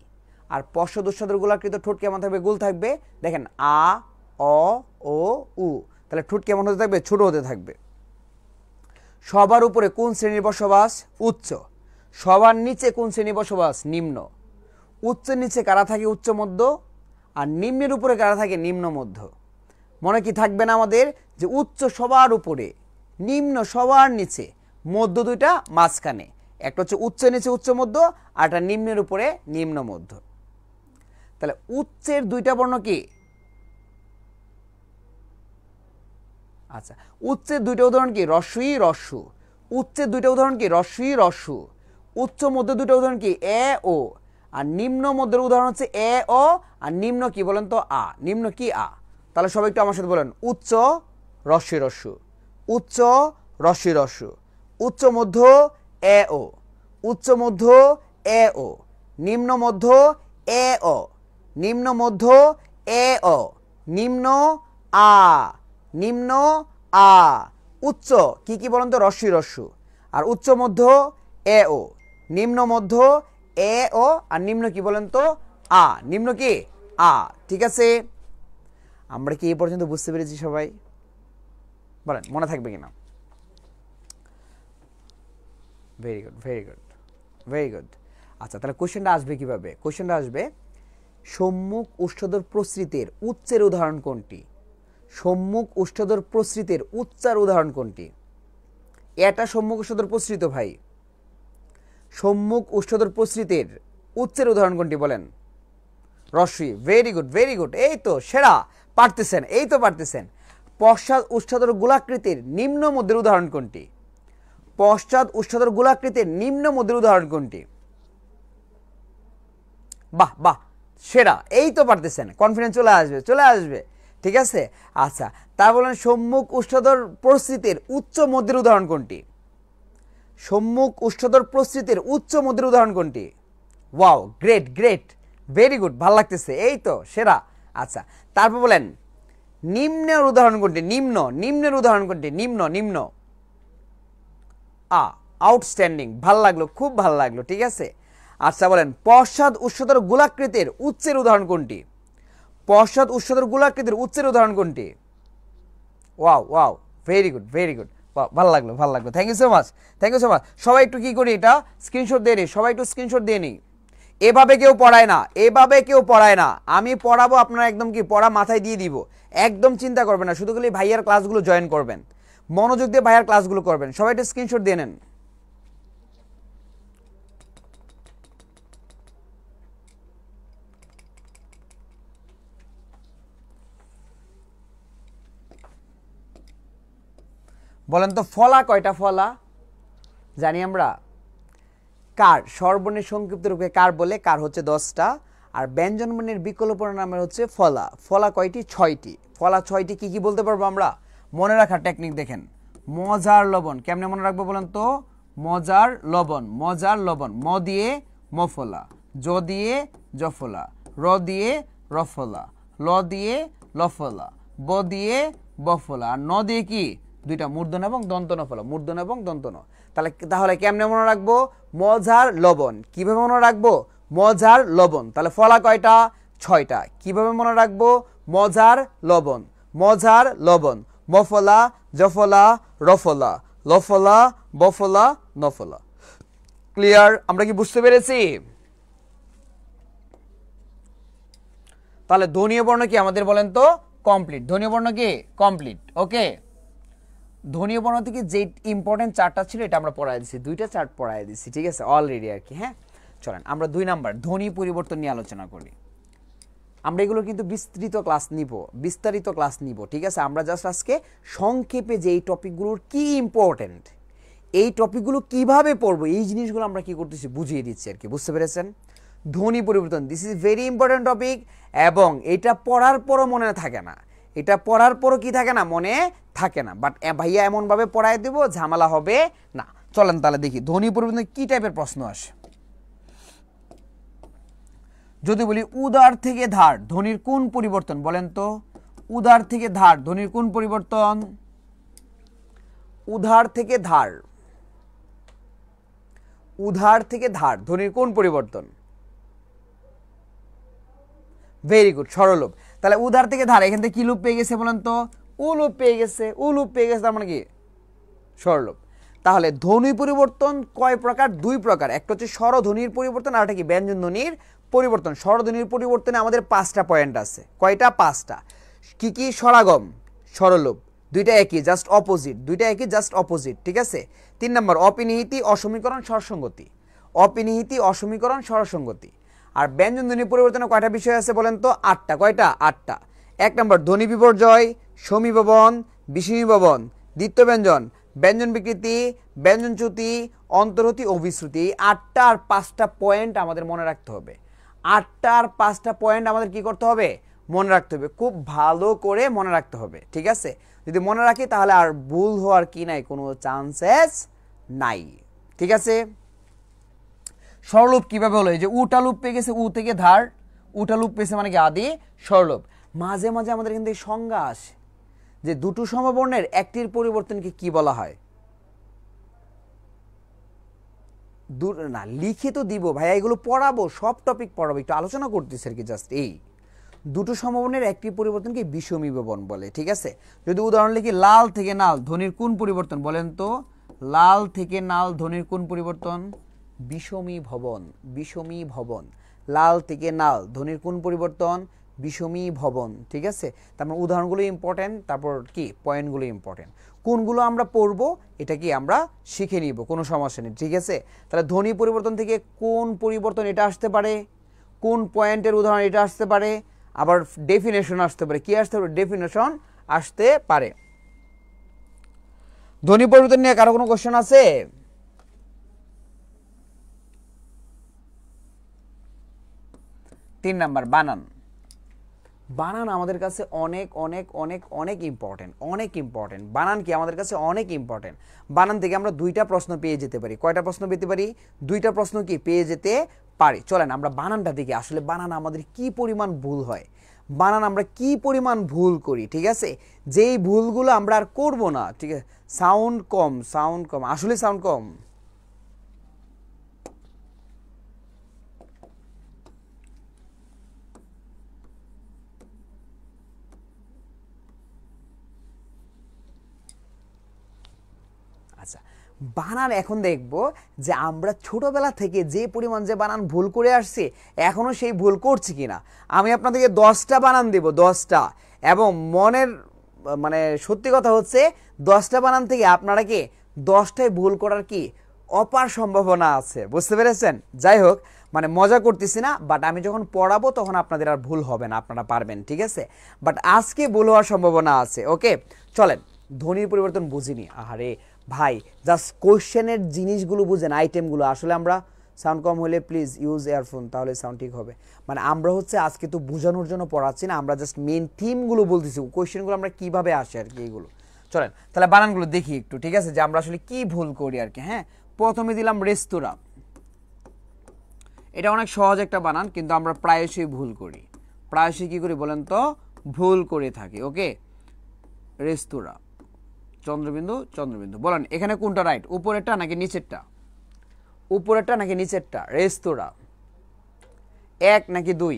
[SPEAKER 1] আর পশ্চাৎ ওষ্ঠ্যধর গোলাকৃত ঠোঁট কেমন থাকবে গোল থাকবে। দেখেন আ অ ও উ, তাহলে ঠোঁট কেমন হতে থাকবে ছোট হতে থাকবে। সবার উপরে কোন শ্রেণীর বসবাস উচ্চ, সবার নিচে কোন শ্রেণীর বসবাস নিম্ন। উচ্চের নিচে কারা থাকে উচ্চ মধ্য, আর নিম্নের উপরে কারা থাকে নিম্ন মধ্য। মনে কি থাকবে না আমাদের যে উচ্চ সবার উপরে, নিম্ন সবার নিচে, মধ্য দুইটা মাঝখানে। একটা হচ্ছে উচ্চের নিচে উচ্চ মধ্য, আর একটা নিম্নের উপরে নিম্ন মধ্য। তাহলে উচ্চের দুইটা বর্ণ কি, আচ্ছা উচ্চের দুইটা উদাহরণ কি রস্বই রস্যু, উচ্চের দুইটা উদাহরণ কি রস্বই রস্যু। উচ্চ মধ্য দুইটা উদাহরণ কি এ ও, আর নিম্ন মধ্যের উদাহরণ হচ্ছে এ ও, আর নিম্ন কি বলেন তো আ, নিম্ন কি আ। তাহলে সবাই একটু আমার সাথে বলেন উচ্চ রস্বই রস্যু, উচ্চ রস্বই রস্যু, উচ্চ মধ্য এ ও, উচ্চ মধ্য এ ও, নিম্ন মধ্য এ ও, নিম্ন মধ্য এ ও, নিম্ন আ, নিম্ন আ। উচ্চ কি কি বলেন তো রস্বই রস্যু, আর উচ্চ মধ্য এ ও, নিম্ন মধ্য এ ও, আর নিম্ন কি বলেন তো আ, নিম্ন কি আ। ঠিক আছে, আমরা কি এই পর্যন্ত বুঝতে পেরেছি সবাই? বলেন মনে থাকবে কিনা? Very good very good very good. আচ্ছা তাহলে কোশ্চেনটা আসবে কিভাবে? কোশ্চেনটা আসবে সম্মুখ ওষ্ঠ্যধর প্রসৃতের উচ্চের উদাহরণ কোনটি? সম্মুখ ওষ্ঠ্যধর প্রসৃতের উচ্চার উদাহরণ কোনটি? এটা সম্মুখ ওষ্ঠ্যধর প্রসৃত ভাই, সম্মুখ ওষ্ঠ্যধর প্রসৃতের উচ্চের উদাহরণ কোনটি বলেন? রস্বই। ভেরি গুড ভেরি গুড, এই তো সেরা, পারতেছেন এই তো পারতেছেন। পশ্চাৎ ওষ্ঠ্যধর গোলাকৃতির নিম্ন মধ্যের উদাহরণ কোনটি? পশ্চাৎ ওষ্ঠ্যধর গোলাকৃতির নিম্ন মধ্যের উদাহরণ কোনটি? বাহ বাহ সেরা, এই তো পারতেছেন, কনফিডেন্স চলে আসবে চলে আসবে। ঠিক আছে, আচ্ছা তা বলেন সম্মুখ ওষ্ঠ্যধর প্রসৃতের উচ্চ মধ্যের উদাহরণ কোনটি? সম্মুখ ওষ্ঠ্যধর প্রসৃতের উচ্চ মধ্যের উদাহরণ কোনটি? Wow great great very good, ভালো লাগতেছে, এই তো সেরা। আচ্ছা তারপর বলেন নিম্নের উদাহরণ কোনটি? নিম্ন, নিম্নের উদাহরণ কোনটি? নিম্ন নিম্ন আ, আউটস্ট্যান্ডিং, ভাল লাগলো খুব ভালো লাগলো। ঠিক আছে, আচ্ছা বলেন পশ্চাৎ ওষ্ঠ্যধর গোলাকৃতির উচ্চের উদাহরণ কোনটি? পশ্চাৎ ওষ্ঠ্যধর গোলাকৃতির উচ্চের উদাহরণ কোনটি? Wow wow very good very good, ভালো লাগলো ভালো লাগলো, thank you so much thank you so much. সবাই একটু কি করি এটা স্ক্রিনশট দিয়ে নিই, সবাই একটু স্ক্রিনশট দিয়ে নিই। এভাবে কেউ পড়ায় না, এভাবে কেউ পড়ায় না। আমি পড়াবো, আপনারা একদম কি পড়া মাথায় দিয়ে দিব, একদম চিন্তা করবেন না, শুধু খালি ভাইয়ার ক্লাসগুলো জয়েন করবেন, মনোযোগ দিয়ে ভাইয়ার ক্লাসগুলো করবেন। সবাই একটা স্ক্রিনশট দিয়ে নেন। বলেন তো ফলা কয়টা? ফলা জানি আমরা। কার স্বরবর্ণের সংক্ষিপ্ত রূপে কার বলে? কার হচ্ছে 10টা, আর ব্যঞ্জনবর্ণের বিকল্প নামের হচ্ছে ফলা। ফলা কয়টি? 6টি। ফলা 6টি। কি কি বলতে পারবো আমরা? মনে রাখার টেকনিক দেখেন। মজার লবণ কেমনে মনে রাখবো বলেন তো? মজার লবণ, মজার লবণ। ম দিয়ে মফলা, জ দিয়ে জফলা, র দিয়ে রফলা, ল দিয়ে লফলা, ব দিয়ে বফলা, আর ন দিয়ে কি? দুইটা মূর্ধন্য এবং দন্তন ফলা, মূর্ধন্য এবং দন্তন। তাহলে কেমনে মনে রাখবো? মজার লবণ। কিভাবে মনে রাখবো? মজার লবণ। তাহলে ফলা কয়টা? 6টা। কিভাবে মনে রাখবো? মজার লবণ, মজার লবণ। মফলা, জফলা, রফলা, লফলা, বফলা, নফলা। ক্লিয়ার? আমরা কি বুঝতে পেরেছি? তাহলে ধ্বনীয় বর্ণ কি আমাদের বলেন তো? কমপ্লিট। ধ্বনীয় বর্ণ কি? কমপ্লিট। ওকে, ধ্বনীয় বর্ণ থেকে যে ইম্পর্টেন্ট চারটা ছিল এটা আমরা পড়াই দিচ্ছি, 2টা চার্ট পড়াই দিচ্ছি, ঠিক আছে, অলরেডি আর কি। হ্যাঁ, চলেন আমরা 2 নাম্বার ধ্বনি পরিবর্তন নিয়ে আলোচনা করি। আমরা এগুলো কিন্তু বিস্তৃত ক্লাস নিব, বিস্তারিত ক্লাস নিব, ঠিক আছে। আমরা জাস্ট আজকে সংক্ষেপে যে এই টপিকগুলোর কি ইম্পর্টেন্ট, এই টপিকগুলো কিভাবে পড়বো, এই জিনিসগুলো আমরা কি করতেছি বুঝিয়ে দিচ্ছি আর কি। বুঝতে পেরেছেন? ধ্বনি পরিবর্তন, this is very important topic, এবং এটা পড়ার পরও মনে থাকে না, এটা পড়ার পরও কি থাকে না? মনে থাকে না। বাট ভাইয়া এমনভাবে পড়ায় দেবো ঝামেলা হবে না। চলেন তাহলে দেখি ধ্বনি পরিবর্তন কি টাইপের প্রশ্ন আসে। যদি বলি উদার থেকে ধার ধ্বনির কোন পরিবর্তন বলেন তো? উদার থেকে ধার ধ্বনির কোন পরিবর্তন? উদার থেকে ধার, উদার থেকে ধার ধ্বনির কোন পরিবর্তন? ভেরি গুড, স্বরলোপ। তাহলে উদার থেকে ধার, এখান থেকে কি লুপ পেয়ে গেছে বলেন তো? উ লুপ পেয়ে গেছে, উ লুপ পেয়ে গেছে, তার মানে কি? স্বরলোপ। তাহলে ধ্বনি পরিবর্তন কয় প্রকার? 2 প্রকার। একটা হচ্ছে স্বরধ্বনির পরিবর্তন, আর একটা কি ব্যঞ্জন ধ্বনির পরিবর্তন। স্বরধ্বনির পরিবর্তনে আমাদের 5টা পয়েন্ট আছে। কয়টা? 5টা। কি কি? স্বরাগম, স্বরলোপ, দুইটা একই, জাস্ট অপোজিট, দুইটা একই, জাস্ট অপোজিট, ঠিক আছে। 3 নম্বর অপিনিহিতি, অসমীকরণ, স্বরসঙ্গতি। অপিনিহিতি, অসমীকরণ, স্বরসঙ্গতি। আর ব্যঞ্জন ধ্বনি পরিবর্তনে কয়টা বিষয় আছে বলেন তো? 8টা। কয়টা? 8টা। 1 নম্বর ধ্বনি বিপর্যয়, সমীভবন, বিষমীভবন, দ্বিত্ব ব্যঞ্জন, ব্যঞ্জন বিকৃতি, ব্যঞ্জনচ্যুতি, অন্তর্হতি, অভিশ্রুতি। এই 8টা আর 5টা পয়েন্ট আমাদের মনে রাখতে হবে। 8টা আর 5টা পয়েন্ট আমাদের কি করতে হবে? মনে রাখতে হবে, খুব ভালো করে মনে রাখতে হবে, ঠিক আছে। যদি মনে রাখি তাহলে আর ভুল হওয়ার কি নাই, কোনো চান্সেস নাই, ঠিক আছে। স্বরলোপ কিভাবে হলো? এই যে উটা লুপ পেয়ে গেছে, উ থেকে ধার, উটা লুপ পেয়েছে মানে কি? আদি স্বরলোপ। মাঝে মাঝে আমাদের কিন্তু এই সংজ্ঞা আসে যে দুটো সমবর্ণের একটির পরিবর্তনকে কি বলা হয়? না, লিখে তো দিব ভাইয়া, এগুলো পড়াবো, সব টপিক পড়াবো, একটু আলোচনা করতেছি আর কি। জাস্ট এই দুটো সমবর্ণের একটি পরিবর্তনকে বিষমীভবন বলে, ঠিক আছে। যদি উদাহরণ লিখি, লাল থেকে নাল ধ্বনির কোন পরিবর্তন বলেন তো? লাল থেকে নাল ধ্বনির কোন পরিবর্তন? বিষমীভবন, বিষমীভবন। লাল থেকে নাল ধ্বনির কোন পরিবর্তন? বিষমীভবন, ঠিক আছে। তারপর উদাহরণগুলো ইম্পর্টেন্ট, তারপর কি পয়েন্টগুলো ইম্পর্টেন্ট। কোনগুলো আমরা পড়বো এটা কি আমরা শিখে নিব, কোনো সমস্যা নেই, ঠিক আছে। তাহলে ধ্বনি পরিবর্তন থেকে কোন পরিবর্তন এটা আসতে পারে, কোন পয়েন্টের উদাহরণ এটা আসতে পারে, আবার ডেফিনেশন আসতে পারে। কি আসতে পারে? ডেফিনেশন আসতে পারে। ধ্বনি পরিবর্তন নিয়ে কারো কোনো কোশ্চেন আছে? তিন নাম্বার বানান। বানান আমাদের কাছে অনেক অনেক অনেক অনেক ইম্পর্টেন্ট, অনেক ইম্পর্টেন্ট। বানান কি আমাদের কাছে অনেক ইম্পর্টেন্ট। বানান থেকে আমরা 2টা প্রশ্ন পেয়ে যেতে পারি। কয়টা প্রশ্ন পেতে পারি? 2টা প্রশ্ন কি পেয়ে যেতে পারি। চলেন আমরা বানানটা দেখি, আসলে বানান আমাদের কি পরিমাণ ভুল হয়, বানান আমরা কি পরিমাণ ভুল করি, ঠিক আছে। যেই ভুলগুলো আমরা আর করব না, ঠিক আছে। সাউন্ড কম, সাউন্ড কম, আসলে সাউন্ড কম। আচ্ছা, বানান এখন দেখব যে আমরা ছোটবেলা থেকে যে পরিমাণ যে বানান ভুল করে আসছি এখনো সেই ভুল করছি কিনা। আমি আপনাদেরকে 10টা বানান দেব, 10টা, এবং মনের মানে সত্যি কথা হচ্ছে 10টা বানান থেকে আপনারা কি 10টাই ভুল করার কি অপার সম্ভাবনা আছে, বুঝতে পেরেছেন? যাই হোক, মানে মজা করতেছি না, বাট আমি যখন পড়াবো তখন আপনাদের আর ভুল হবে না, আপনারা পারবেন, ঠিক আছে? বাট আজকে ভুল হওয়ার সম্ভাবনা আছে। ওকে, চলেন। ধ্বনির পরিবর্তন বুঝিনি, আহারে ভাই, জাস্ট কোশ্চেনের জিনিসগুলো বুঝেন, আইটেমগুলো। আসলে আমরা সাউন্ড কম হলে প্লিজ ইউজ ইয়ারফোন, তাহলে সাউন্ড ঠিক হবে। মানে আমরা হচ্ছে আজকে তো বোঝানোর জন্য পড়াচ্ছি না, আমরা জাস্ট মেন থিমগুলো বলতেছি, কোশ্চেনগুলো আমরা কিভাবে আসে আর কি, এইগুলো। চলেন তাহলে বানানগুলো দেখি একটু, ঠিক আছে, যে আমরা আসলে কি ভুল করি আর কি। হ্যাঁ, প্রথমে দিলাম রেস্তোরাঁ। এটা অনেক সহজ একটা বানান, কিন্তু আমরা প্রায়শই ভুল করি। প্রায়শই কি করি বলেন তো? ভুল করে থাকি। ওকে, রেস্তোরাঁ, চন্দ্রবিন্দু চন্দ্রবিন্দু। বলেন এখানে কোনটা রাইট, উপরেরটা নাকি নিচেরটা? উপরেরটা নাকি নিচেরটা? রেস্তোরাঁ 1 নাকি 2?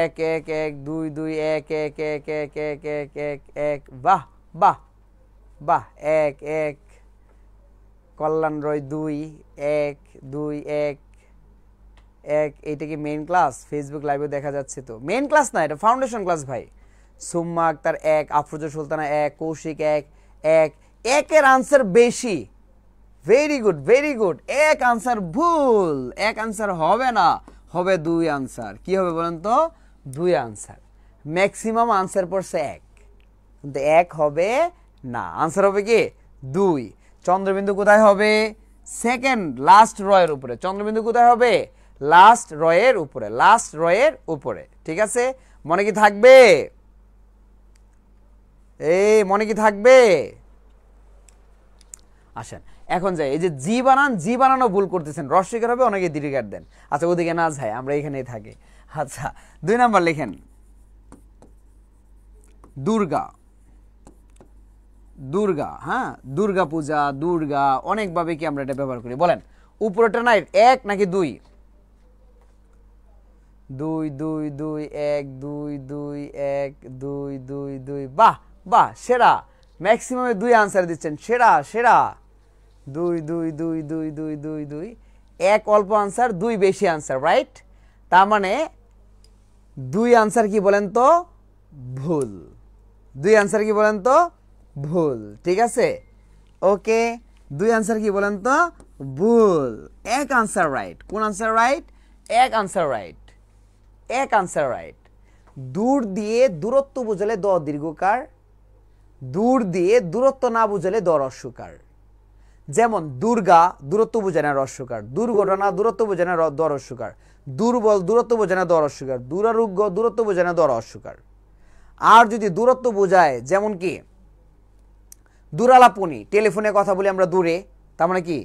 [SPEAKER 1] 1 1 1 2 2 1 1 1 1 1 1 1 1। বাহ বাহ বাহ, 1 1। কল্যাণ রয় 2 1 2 1 1। এইটা কি মেইন ক্লাস? ফেসবুক লাইভে দেখা যাচ্ছে তো। মেইন ক্লাস না, এটা ফাউন্ডেশন ক্লাস ভাই। সুম্মা আক্তার 1, আফরোজা সুলতানা 1, কৌশিক 1 1। একের আনসার বেশি, very good very good. 1 answer ভুল, 1 আনসার হবে না, হবে 2 আনসার। কি হবে বলেন তো? 2 আনসার। ম্যাক্সিমাম আনসার পড়ছে 1, কিন্তু 1 হবে না, আনসার হবে কি 2। চন্দ্রবিন্দু কোথায় হবে? সেকেন্ড লাস্ট রয়ের উপরে। চন্দ্রবিন্দু কোথায় হবে? লাস্ট রয়ের উপরে, লাস্ট রয়ের উপরে, ঠিক আছে? মনে কি থাকবে? এই মনে কি থাকবে? আসেন এখন যাই। এই যে জি বানান, জি বানানো ভুল করতেছেন, রস্বইকার হবে, অনেকে দীর্ঘার দেন। আচ্ছা ওদিকে না যাই, আমরা এখানেই থাকি। আচ্ছা 2 নাম্বার লিখেন, দুর্গা। দুর্গা, হ্যাঁ, দুর্গা পূজা, দুর্গা, অনেকভাবে কি আমরা এটা ব্যবহার করি। বলেন উপরেটা নাই 1 নাকি 2? 2 2 2 1 2 2 1 2 2 2। বাহ বাহ, সেরা। ম্যাক্সিমামে 2 আনসার দিচ্ছেন, সেরা সেরা। 2 2 2 2 2 2 2। 1 অল্প আনসার, 2 বেশি আনসার, রাইট? তার মানে 2 আনসার কি বলেন তো? ভুল। 2 আনসার কি বলেন তো? ভুল, ঠিক আছে? ওকে, 2 আনসার কি বলেন তো? ভুল। 1 আনসার রাইট। কোন answer right? 1 answer right, 1 answer right. দূর দিয়ে দূরত্ব বুঝালে দ দীর্ঘকার, দূর দিয়ে দূরত্ব না বুঝালে দ হ্রস্বকার। যেমন দুর্গা দূরত্ব বোঝায় না, হ্রস্বকার। দুর্ঘটনা দূরত্ব বোঝায় না, দ হ্রস্বকার। দুর্বল দূরত্ব বোঝায় না, দ হ্রস্বকার। দুরারোগ্য দূরত্ব বোঝায় না, দ হ্রস্বকার। আর যদি দূরত্ব বোঝায়, যেমন কি দূরালাপনি, টেলিফোনে কথা বলি আমরা দূরে, তার মানে কি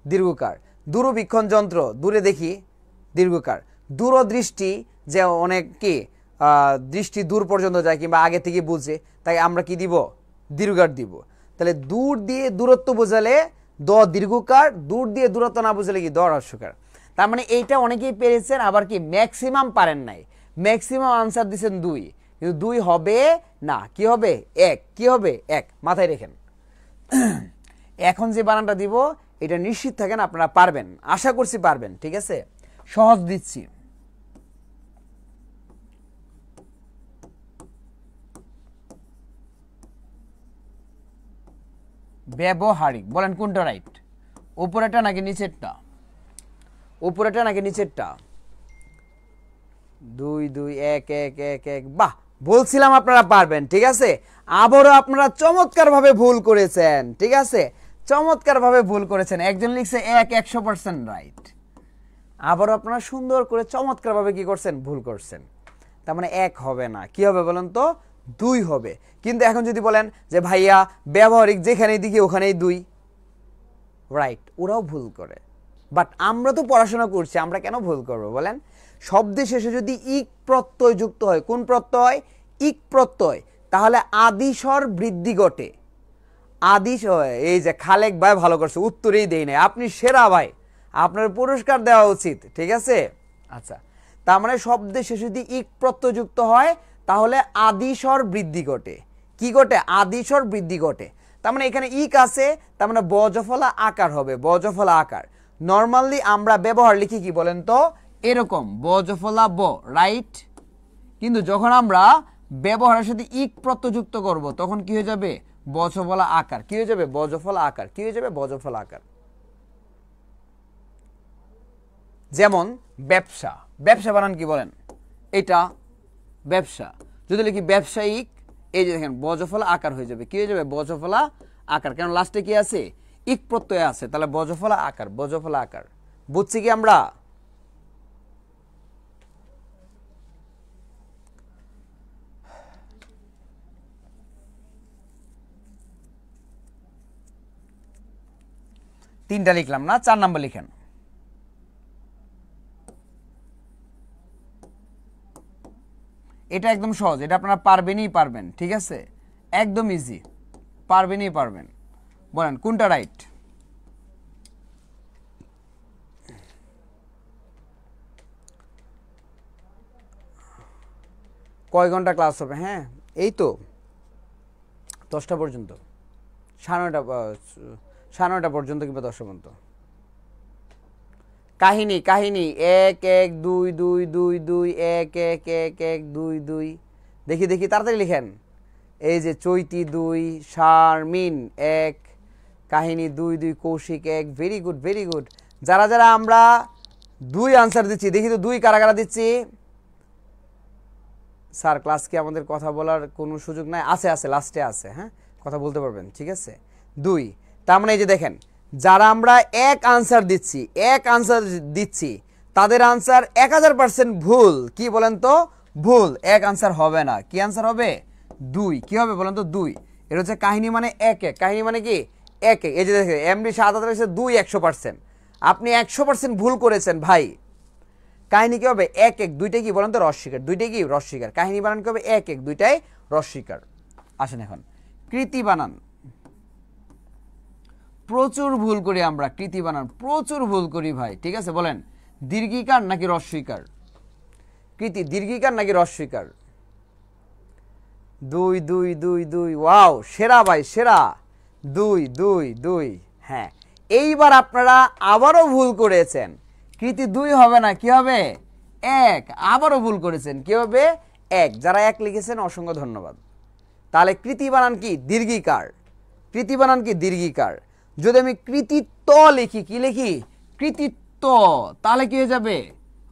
[SPEAKER 1] দীর্ঘকার। দূরবীক্ষণ যন্ত্র, দূরে দেখি, দীর্ঘকার। দূরদৃষ্টি, যে অনেক কি দৃষ্টি দূর পর্যন্ত যায় কিংবা আগে থেকে বুঝে, তাই আমরা কি দিব? দীর্ঘকার দিব। তাহলে দূর দিয়ে দূরত্ব বোঝালে দ দীর্ঘকার, দূর দিয়ে দূরত্ব না বুঝালে কি দ হ্রস্বকার। তার মানে এইটা অনেকেই পেরেছেন, আবার কি ম্যাক্সিমাম পারেন নাই। ম্যাক্সিমাম আনসার দিচ্ছেন 2, কিন্তু 2 হবে না। কি হবে? 1। কি হবে? 1। মাথায় রেখেন। এখন যে বানানটা দিব এটা নিশ্চিত থাকেন আপনারা পারবেন, আশা করছি পারবেন, ঠিক আছে? সহজ দিচ্ছি। ব্যবহারিক। বলেন কোনটা রাইট, উপরেটা নাকি নিচেরটা? উপরেটা নাকি নিচেরটা? 2 2 1 1 1 1। বাহ, বলছিলাম আপনারা পারবেন, ঠিক আছে? আবারও আপনারা চমৎকার ভাবে ভুল করেছেন, ঠিক আছে? চমৎকার ভাবে ভুল করেছেন। একজন লিখছে 1 100% রাইট। আবারও আপনারা সুন্দর করে চমৎকার ভাবে কি করছেন? ভুল করছেন। তার মানে 1 হবে না। কি হবে বলেন তো? 2 হবে। কিন্তু এখন যদি বলেন যে ভাইয়া ব্যবহারিক যেখানেই দেখি ওখানেই 2, রাইট, ওরাও ভুল করে। বাট আমরা তো পড়াশোনা করছি, আমরা কেন ভুল করবো বলেন? শব্দের শেষে যদি ইক প্রত্যয় যুক্ত হয়, কোন প্রত্যয়? ইক প্রত্যয়, তাহলে আদিস্বর বৃদ্ধি ঘটে। আদিস্বর, এই যে খালেক ভাই ভালো করছে, উত্তরেই দেই নাই, আপনি সেরা ভাই, আপনার পুরস্কার দেওয়া উচিত, ঠিক আছে? আচ্ছা, তার মানে শব্দের শেষে যদি ইক প্রত্যয় যুক্ত হয় তাহলে আদিস্বর বৃদ্ধি ঘটে। কি ঘটে, আদিস্বর বৃদ্ধি ঘটে। তার মানে এখানে ইক আছে, তার মানে বজফলা আকার হবে, বজফলা আকার। নর্মালি আমরা ব্যবহার লিখি কি বলেন তো, এরকম বজফলা ব, রাইট। কিন্তু যখন আমরা ব্যবহারের সাথে ইক প্রত্যয় যুক্ত করব তখন কি হয়ে যাবে, বজফলা আকার। কি হয়ে যাবে, বজফলা আকার। কি হয়ে যাবে, বজফলা আকার। যেমন ব্যবসা, ব্যবসা বানান কি বলেন, এটা ব্যবসা। যদি লিখি ব্যবসায়িক, এই যে দেখেন বজফলা আকার হয়ে যাবে। কি হয়ে যাবে, বজফলা আকার। কারণ লাস্টে কি আছে, ইক প্রত্যয় আছে, তাহলে বজফলা আকার, বজফলা আকার। বুঝছি কি আমরা? তিনটা লিখলাম না, 4 নম্বর লিখেন। এটা একদম সহজ, এটা আপনারা পারবেনই পারবেন, ঠিক আছে, একদম ইজি, পারবেনই পারবেন। বলেন কোনটা রাইট? কয় ঘন্টা ক্লাস হবে? হ্যাঁ এই তো 10টা পর্যন্ত, 9:30 পর্যন্ত কিংবা 10টা পর্যন্ত। কাহিনী, কাহিনী 1 1 2 2 2 2 1 1 1 1 2 2। দেখি দেখি তাড়াতাড়ি লিখেন। এই যে চৈতি 2, শারমিন 1, কাহিনী 2 2, Kaushik 1। Very good, very good. যারা যারা আমরা 2 আনসার দিচ্ছি, দেখি তো 2 কারা কারা দিচ্ছি। স্যার ক্লাস কি আমাদের কথা বলার কোনো সুযোগ নাই? আছে আছে, লাস্টে আছে, হ্যাঁ কথা বলতে পারবেন, ঠিক আছে। 2, তার মানে এই যে দেখেন, যারা আমরা 1 আনসার দিচ্ছি, 1 আনসার দিচ্ছি, তাদের আনসার 1000% ভুল। কি বলেন তো, ভুল, 1 আনসার হবে না। কি আনসার হবে, 2। কি হবে বলেন তো, 2। এটা হচ্ছে কাহিনী মানে 1 1, কাহিনী মানে কি 1 1। এই যে দেখেন এমডি 7 2 100%, আপনি 100% ভুল করেছেন ভাই। কাহিনী কি হবে 1 1, দুইটাই কি বলেন তো রস্বীকার, দুইটাই কি রস্বীকার। কাহিনী বানান কি হবে 1 1, দুইটাই রস্বীকার। আসেন এখন কৃতি বানান। প্রচুর ভুল করি আমরা, কৃতি বানান প্রচুর ভুল করি ভাই, ঠিক আছে। বলেন দীর্ঘিকার নাকি রস্বীকার? কৃতি দীর্ঘিকার নাকি রস্বীকার? 2 2 2 2, ওয়াও সেরা ভাই সেরা। 2 2 2, হ্যাঁ। এইবার আপনারা আবারও ভুল করেছেন, কৃতি 2 হবে না, কি হবে 1। আবারও ভুল করেছেন, কি হবে 1। যারা 1 লিখেছেন অসংখ্য ধন্যবাদ। তাহলে কৃতি বানান কি দীর্ঘিকার, কৃতি বানান কি দীর্ঘিকার। যদি আমি কৃতিত্ব লিখি, কি লিখি কৃতিত্ব, তাহলে কি হয়ে যাবে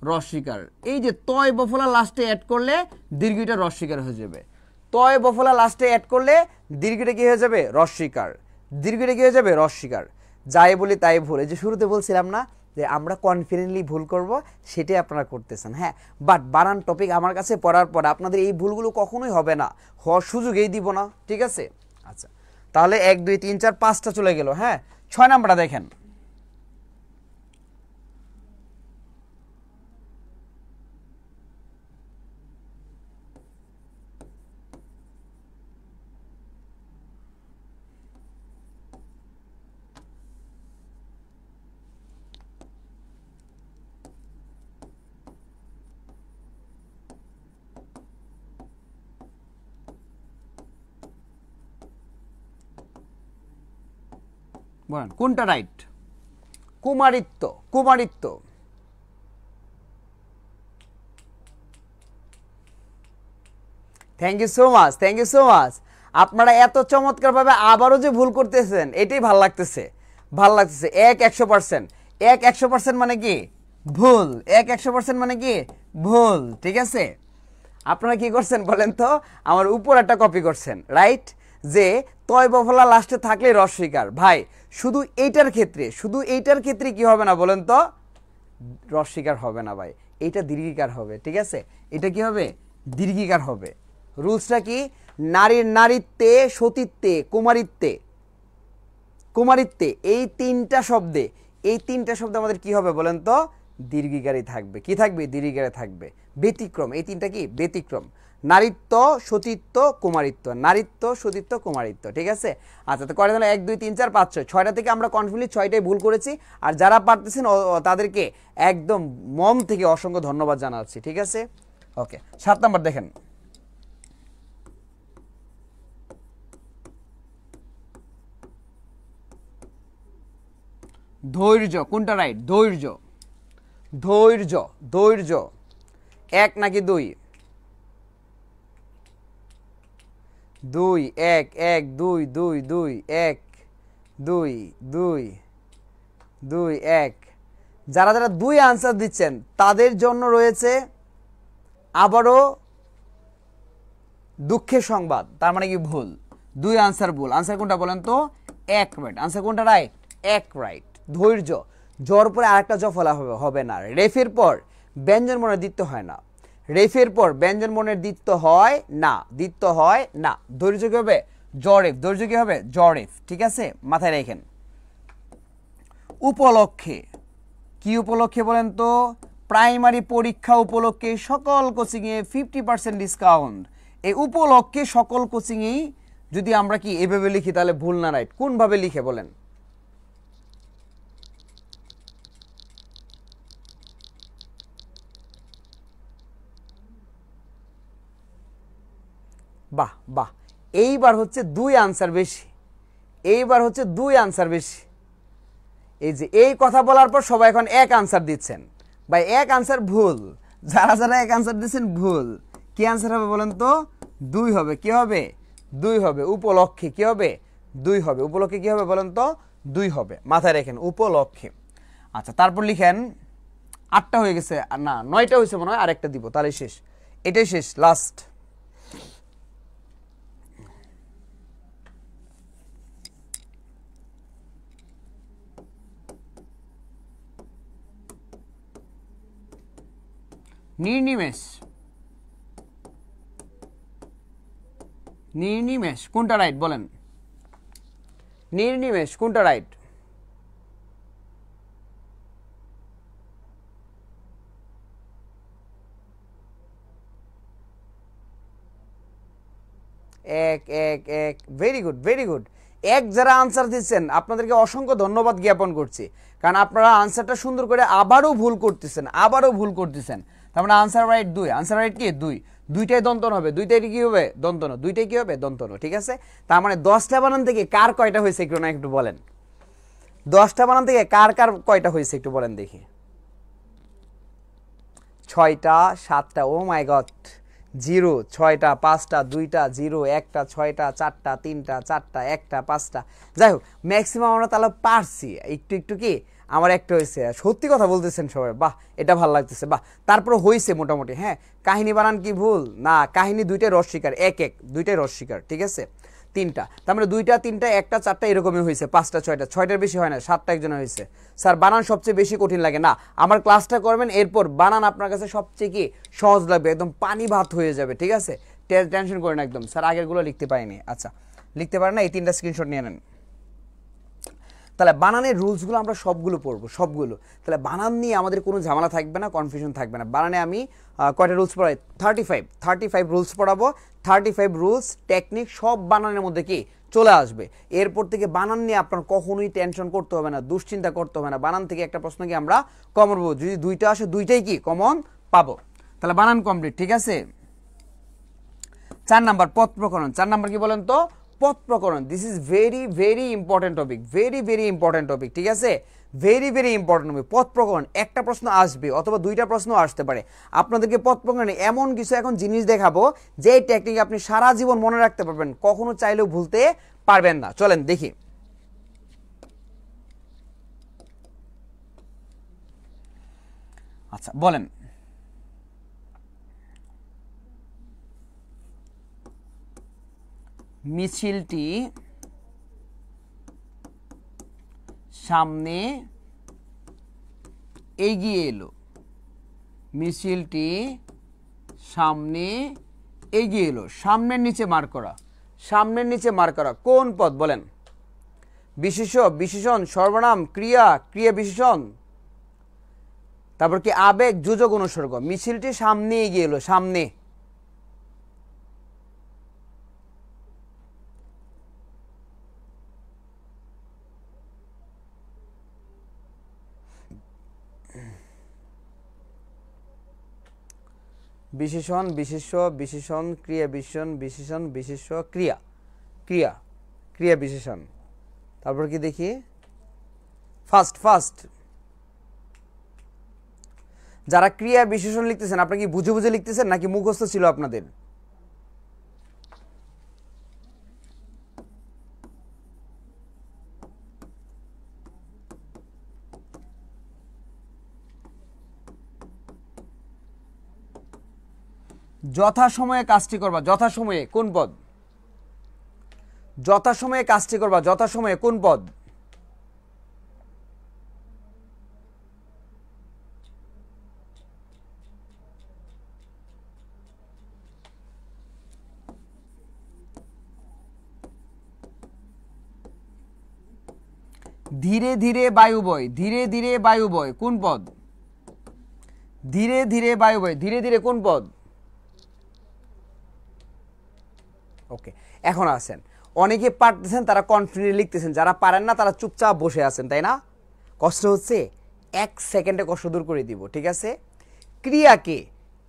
[SPEAKER 1] রস্বীকার। এই যে তয় বফলা লাস্টে অ্যাড করলে দীর্ঘিটা রস্বীকার হয়ে যাবে। তয় বফলা লাস্টে অ্যাড করলে দীর্ঘিটা কি হয়ে যাবে রস্বীকার, দীর্ঘিটা কি হয়ে যাবে রস্বীকার। যাই বলি তাই ভুল। এই যে শুরুতে বলছিলাম না যে আমরা কনফিডেন্টলি ভুল করব, সেটাই আপনারা করতেছেন, হ্যাঁ। বাট বানান টপিক আমার কাছে পড়ার পর আপনাদের এই ভুলগুলো কখনোই হবে না, হওয়ার সুযোগই দিব না, ঠিক আছে। আচ্ছা তাহলে 1 2 3 4 5টা চলে গেল, হ্যাঁ। 6 নাম্বারটা দেখেন। বলেন কোনটা রাইট? কুমারিত্ব, কুমারিত্ব। Thank you so much, thank you so much. আপনারা এত চমৎকারভাবে আবারও যে ভুল করতেছেন, এটাই ভাল লাগতেছে, ভাল লাগতেছে। 1 100%, 1 100% মানে কি ভুল, 1 100% মানে কি ভুল, ঠিক আছে। আপনারা কি করছেন বলেন তো, আমার উপর একটা কপি করছেন, রাইট, যে তয় বফলা লাস্টে থাকলে রস্বীকার। ভাই শুধু এইটার ক্ষেত্রে, শুধু এইটার ক্ষেত্রে কি হবে না বলেন তো, রস্বীকার হবে না ভাই, এইটা দীর্ঘিকার হবে, ঠিক আছে। এটা কি হবে দীর্ঘিকার হবে। রুলসটা কি, নারীর নারীত্বে, সতীত্বে, কুমারিত্বে, কুমারিত্বে, এই 3টা শব্দে, এই 3টা শব্দে আমাদের কি হবে বলেন তো, দীর্ঘিকারই থাকবে। কি থাকবে, দীর্ঘিকারে থাকবে। ব্যতিক্রম, এই 3টা কি ব্যতিক্রম, নারীত্ব, সতীত্ব, কুমারিত্ব, নারীত্ব, সতীত্ব, কুমারিত্ব, ঠিক আছে। আচ্ছা তো করে দিলাম 1 2 3 4 5 6, 6টা থেকে আমরা কনফিডেন্টলি 6টাই ভুল করেছি। আর যারা পারতেছেন তাদেরকে একদম মন থেকে অসংখ্য ধন্যবাদ জানাচ্ছি, ঠিক আছে। ওকে 7 নাম্বার দেখেন। ধৈর্য কোনটা রাইট? ধৈর্য, ধৈর্য, ধৈর্য। এক নাকি দুই? দুই, এক, এক, দুই, দুই, দুই, এক, দুই, দুই, দুই, এক। যারা যারা দুই আনসার দিচ্ছেন তাদের জন্য রয়েছে আবারও দুঃখের সংবাদ, তার মানে কি ভুল, দুই আনসার ভুল। আনসার কোনটা বলেন তো? এক রাইট। আনসার কোনটা রাইট? এক রাইট। ধৈর্য, জ্বর পরে আরেকটা জ ফলা হবে না। রেফের পর ব্যঞ্জন বর্ণের দ্বিত্ব হয় না, রেফের পর ব্যঞ্জন বর্ণের দ্বিত্ব হয় না, দ্বিত্ব হয় না। ধৈর্য কি হবে? জরেফ। ধৈর্য কি হবে? জরেফ। ঠিক আছে, মাথায় রাখেন। উপলক্ষে, কি উপলক্ষে বলেন তো? প্রাইমারি পরীক্ষা উপলক্ষে সকল কোচিংয়ে 50% ডিসকাউন্ট। এই উপলক্ষে সকল কোচিংয়েই যদি আমরা কি এভাবে লিখি তাহলে ভুল না রাইট? কোনভাবে লিখে বলেন? বাহ বাহ, এইবার হচ্ছে দুই আনসার বেশি, এইবার হচ্ছে দুই আনসার বেশি। এই যে এই কথা বলার পর সবাই এখন এক আনসার দিচ্ছেন। ভাই এক আনসার ভুল, যারা যারা এক আনসার দিচ্ছেন ভুল। কি আনসার হবে বলেন তো? দুই হবে। কি হবে? দুই হবে। উপলক্ষে কি হবে? দুই হবে। উপলক্ষে কি হবে বলেন তো? দুই হবে। মাথায় রাখেন, উপলক্ষে। আচ্ছা, তারপর লিখেন, 8টা হয়ে গেছে, না 9টা হয়েছে মনে হয়, আরেকটা দিব তাহলে শেষ। এটাই শেষ, লাস্ট। নির্নিমেষ, নির্নিমেষ কোনটা রাইট বলেন? নির্নিমেষ কোনটা রাইট? এক, এক, এক। Very good, very good. এক যারা আনসার দিচ্ছেন আপনাদেরকে অসংখ্য ধন্যবাদ জ্ঞাপন করছি, কারণ আপনারা আনসারটা সুন্দর করে আবারও ভুল করতেছেন, আবারও ভুল করতেছেন। তার মানে আনসার রাইট দুই। আনসার রাইট কি? দুই। দুইটাই দন্তন হবে। দুইটাই কি হবে? দন্তন। দুইটাই কি হবে? দন্তন। ঠিক আছে, তার মানে 10টা বানান থেকে কার কয়টা হয়েছে একটু না একটু বলেন? 10টা বানান থেকে কার কার কয়টা হয়েছে একটু বলেন দেখি? 6টা, 7টা। ও মাই গড, 0, 6টা, 5টা, 2টা, 0, 1টা, 6টা, 4টা, 3টা, 4টা, 1টা, 5টা। যাই হোক, ম্যাক্সিমাম আমরা তাহলে পারছি। একটু একটু কি আমার একটা হয়েছে। সত্যি কথা বলতেছেন সবাই, বাহ, এটা ভালো লাগতেছে, বাহ। তারপরে হয়েছে মোটামুটি। হ্যাঁ, কাহিনী বানান কি ভুল না? কাহিনী দুইটাই রস শিকার, এক এক, দুইটাই রস শিকার। ঠিক আছে, 3টা, তার মানে 2টা, 3টা, 1টা, 4টা এরকমই হয়েছে। 5টা, 6টা, 6টার বেশি হয় না, 7টা একজন হয়েছে। স্যার বানান সবচেয়ে বেশি কঠিন লাগে না? আমার ক্লাসটা করবেন, এরপর বানান আপনার কাছে সবচেয়ে কি সহজ লাগবে, একদম পানি ভাত হয়ে যাবে। ঠিক আছে, টেনশন করেন একদম। স্যার আগেরগুলো লিখতে পারিনি, আচ্ছা লিখতে পারেন না, এই 3টা স্ক্রিনশট নিয়ে নেন। তাহলে বানানের রুলসগুলো আমরা সবগুলো পড়বো, সবগুলো। তাহলে বানান নিয়ে আমাদের কোনো ঝামেলা থাকবে না, কনফিউশন থাকবে না। বানানে আমি কয়টা রুলস পড়াই? 35 রুলস পড়াবো। 35 রুলস টেকনিক সব বানানের মধ্যে কি চলে আসবে। এরপর থেকে বানান নিয়ে আপনার কখনোই টেনশন করতে হবে না, দুশ্চিন্তা করতে হবে না। বানান থেকে একটা প্রশ্ন কি আমরা কমন পাবো, যদি দুইটা আসে দুইটাই কি কমন পাবো। তাহলে বানান কমপ্লিট। ঠিক আছে, 4 নাম্বার পদ প্রকরণ। 4 নাম্বার কি বলেন তো? পদ প্রকরণ। This is very very important topic, very very important topic. ঠিক আছে, ভেরি ভেরি ইম্পর্টেন্ট টপিক। পদ প্রকরণ একটা প্রশ্ন আসবে অথবা দুইটা প্রশ্ন আসতে পারে। আপনাদেরকে পদ প্রকরণে এমন কিছু এখন জিনিস দেখাবো যে টেকনিক আপনি সারা জীবন মনে রাখতে পারবেন, কখনো চাইলেও ভুলতে পারবেন না। চলেন দেখি। আচ্ছা বলেন, মিছিলটি সামনে এগিয়ে এলো। মিছিলটি সামনে এগিয়ে এলো। সামনের নিচে মার্ক করা, সামনের নিচে মার্ক করা কোন পদ বলেন? বিশেষ্য, বিশেষণ, সর্বনাম, ক্রিয়া, ক্রিয়া বিশেষণ, তারপর কি আবেগ, যোজক, অনুসর্গ। মিছিলটি সামনে এগিয়ে এলো, সামনে। বিশেষণ, বিশেষ্য, বিশেষণ, ক্রিয়া বিশেষণ, বিশেষণ, বিশেষ্য, ক্রিয়া, ক্রিয়া, ক্রিয়া বিশেষণ। তারপর কি দেখি? First first. যারা ক্রিয়া বিশেষণ লিখতেছেন আপনারা কি বুঝে বুঝে লিখতেছেন নাকি মুখস্থ ছিল আপনাদের? যথাসময়ে কাজটি করবা, যথাসময়ে কোন পদ? যথাসময়ে কাজটি করবা, যথাসময়ে কোন পদ? ধীরে ধীরে বায়ু বয়, ধীরে ধীরে বায়ু বয় কোন পদ? ধীরে ধীরে বায়ু বয়, ধীরে ধীরে কোন পদ? ওকে, এখন আসেন, অনেকে পারতেছেন তারা কনফিডেন্টলি লিখতেছেন, যারা পারেন না তারা চুপচাপ বসে আছেন, তাই না? কষ্ট হচ্ছে, 1 সেকেন্ডে কষ্ট দূর করে দিব, ঠিক আছে? ক্রিয়াকে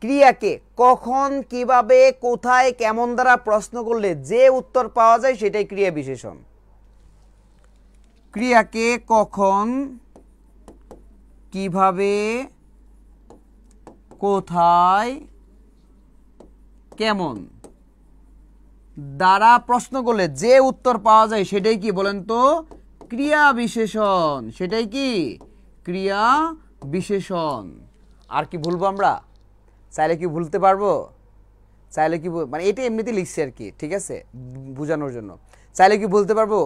[SPEAKER 1] ক্রিয়াকে কখন, কিভাবে, কোথায়, কেমন দ্বারা প্রশ্ন করলে যে উত্তর পাওয়া যায় সেটাই ক্রিয়া বিশেষণ। ক্রিয়াকে কখন, কিভাবে, কোথায়, কেমন দ্বারা প্রশ্ন করলে যে উত্তর পাওয়া যায় সেটাই কি বলেন তো? ক্রিয়া বিশেষণ। সেটাই কি? ক্রিয়া বিশেষণ। আর কি ভুলবো আমরা? চাইলে কি ভুলতে পারবো? চাইলে কি মানে এটা এমনিতে লিখছি আর কি, ঠিক আছে, বোঝানোর জন্য। চাইলে কি বলতে পারবো?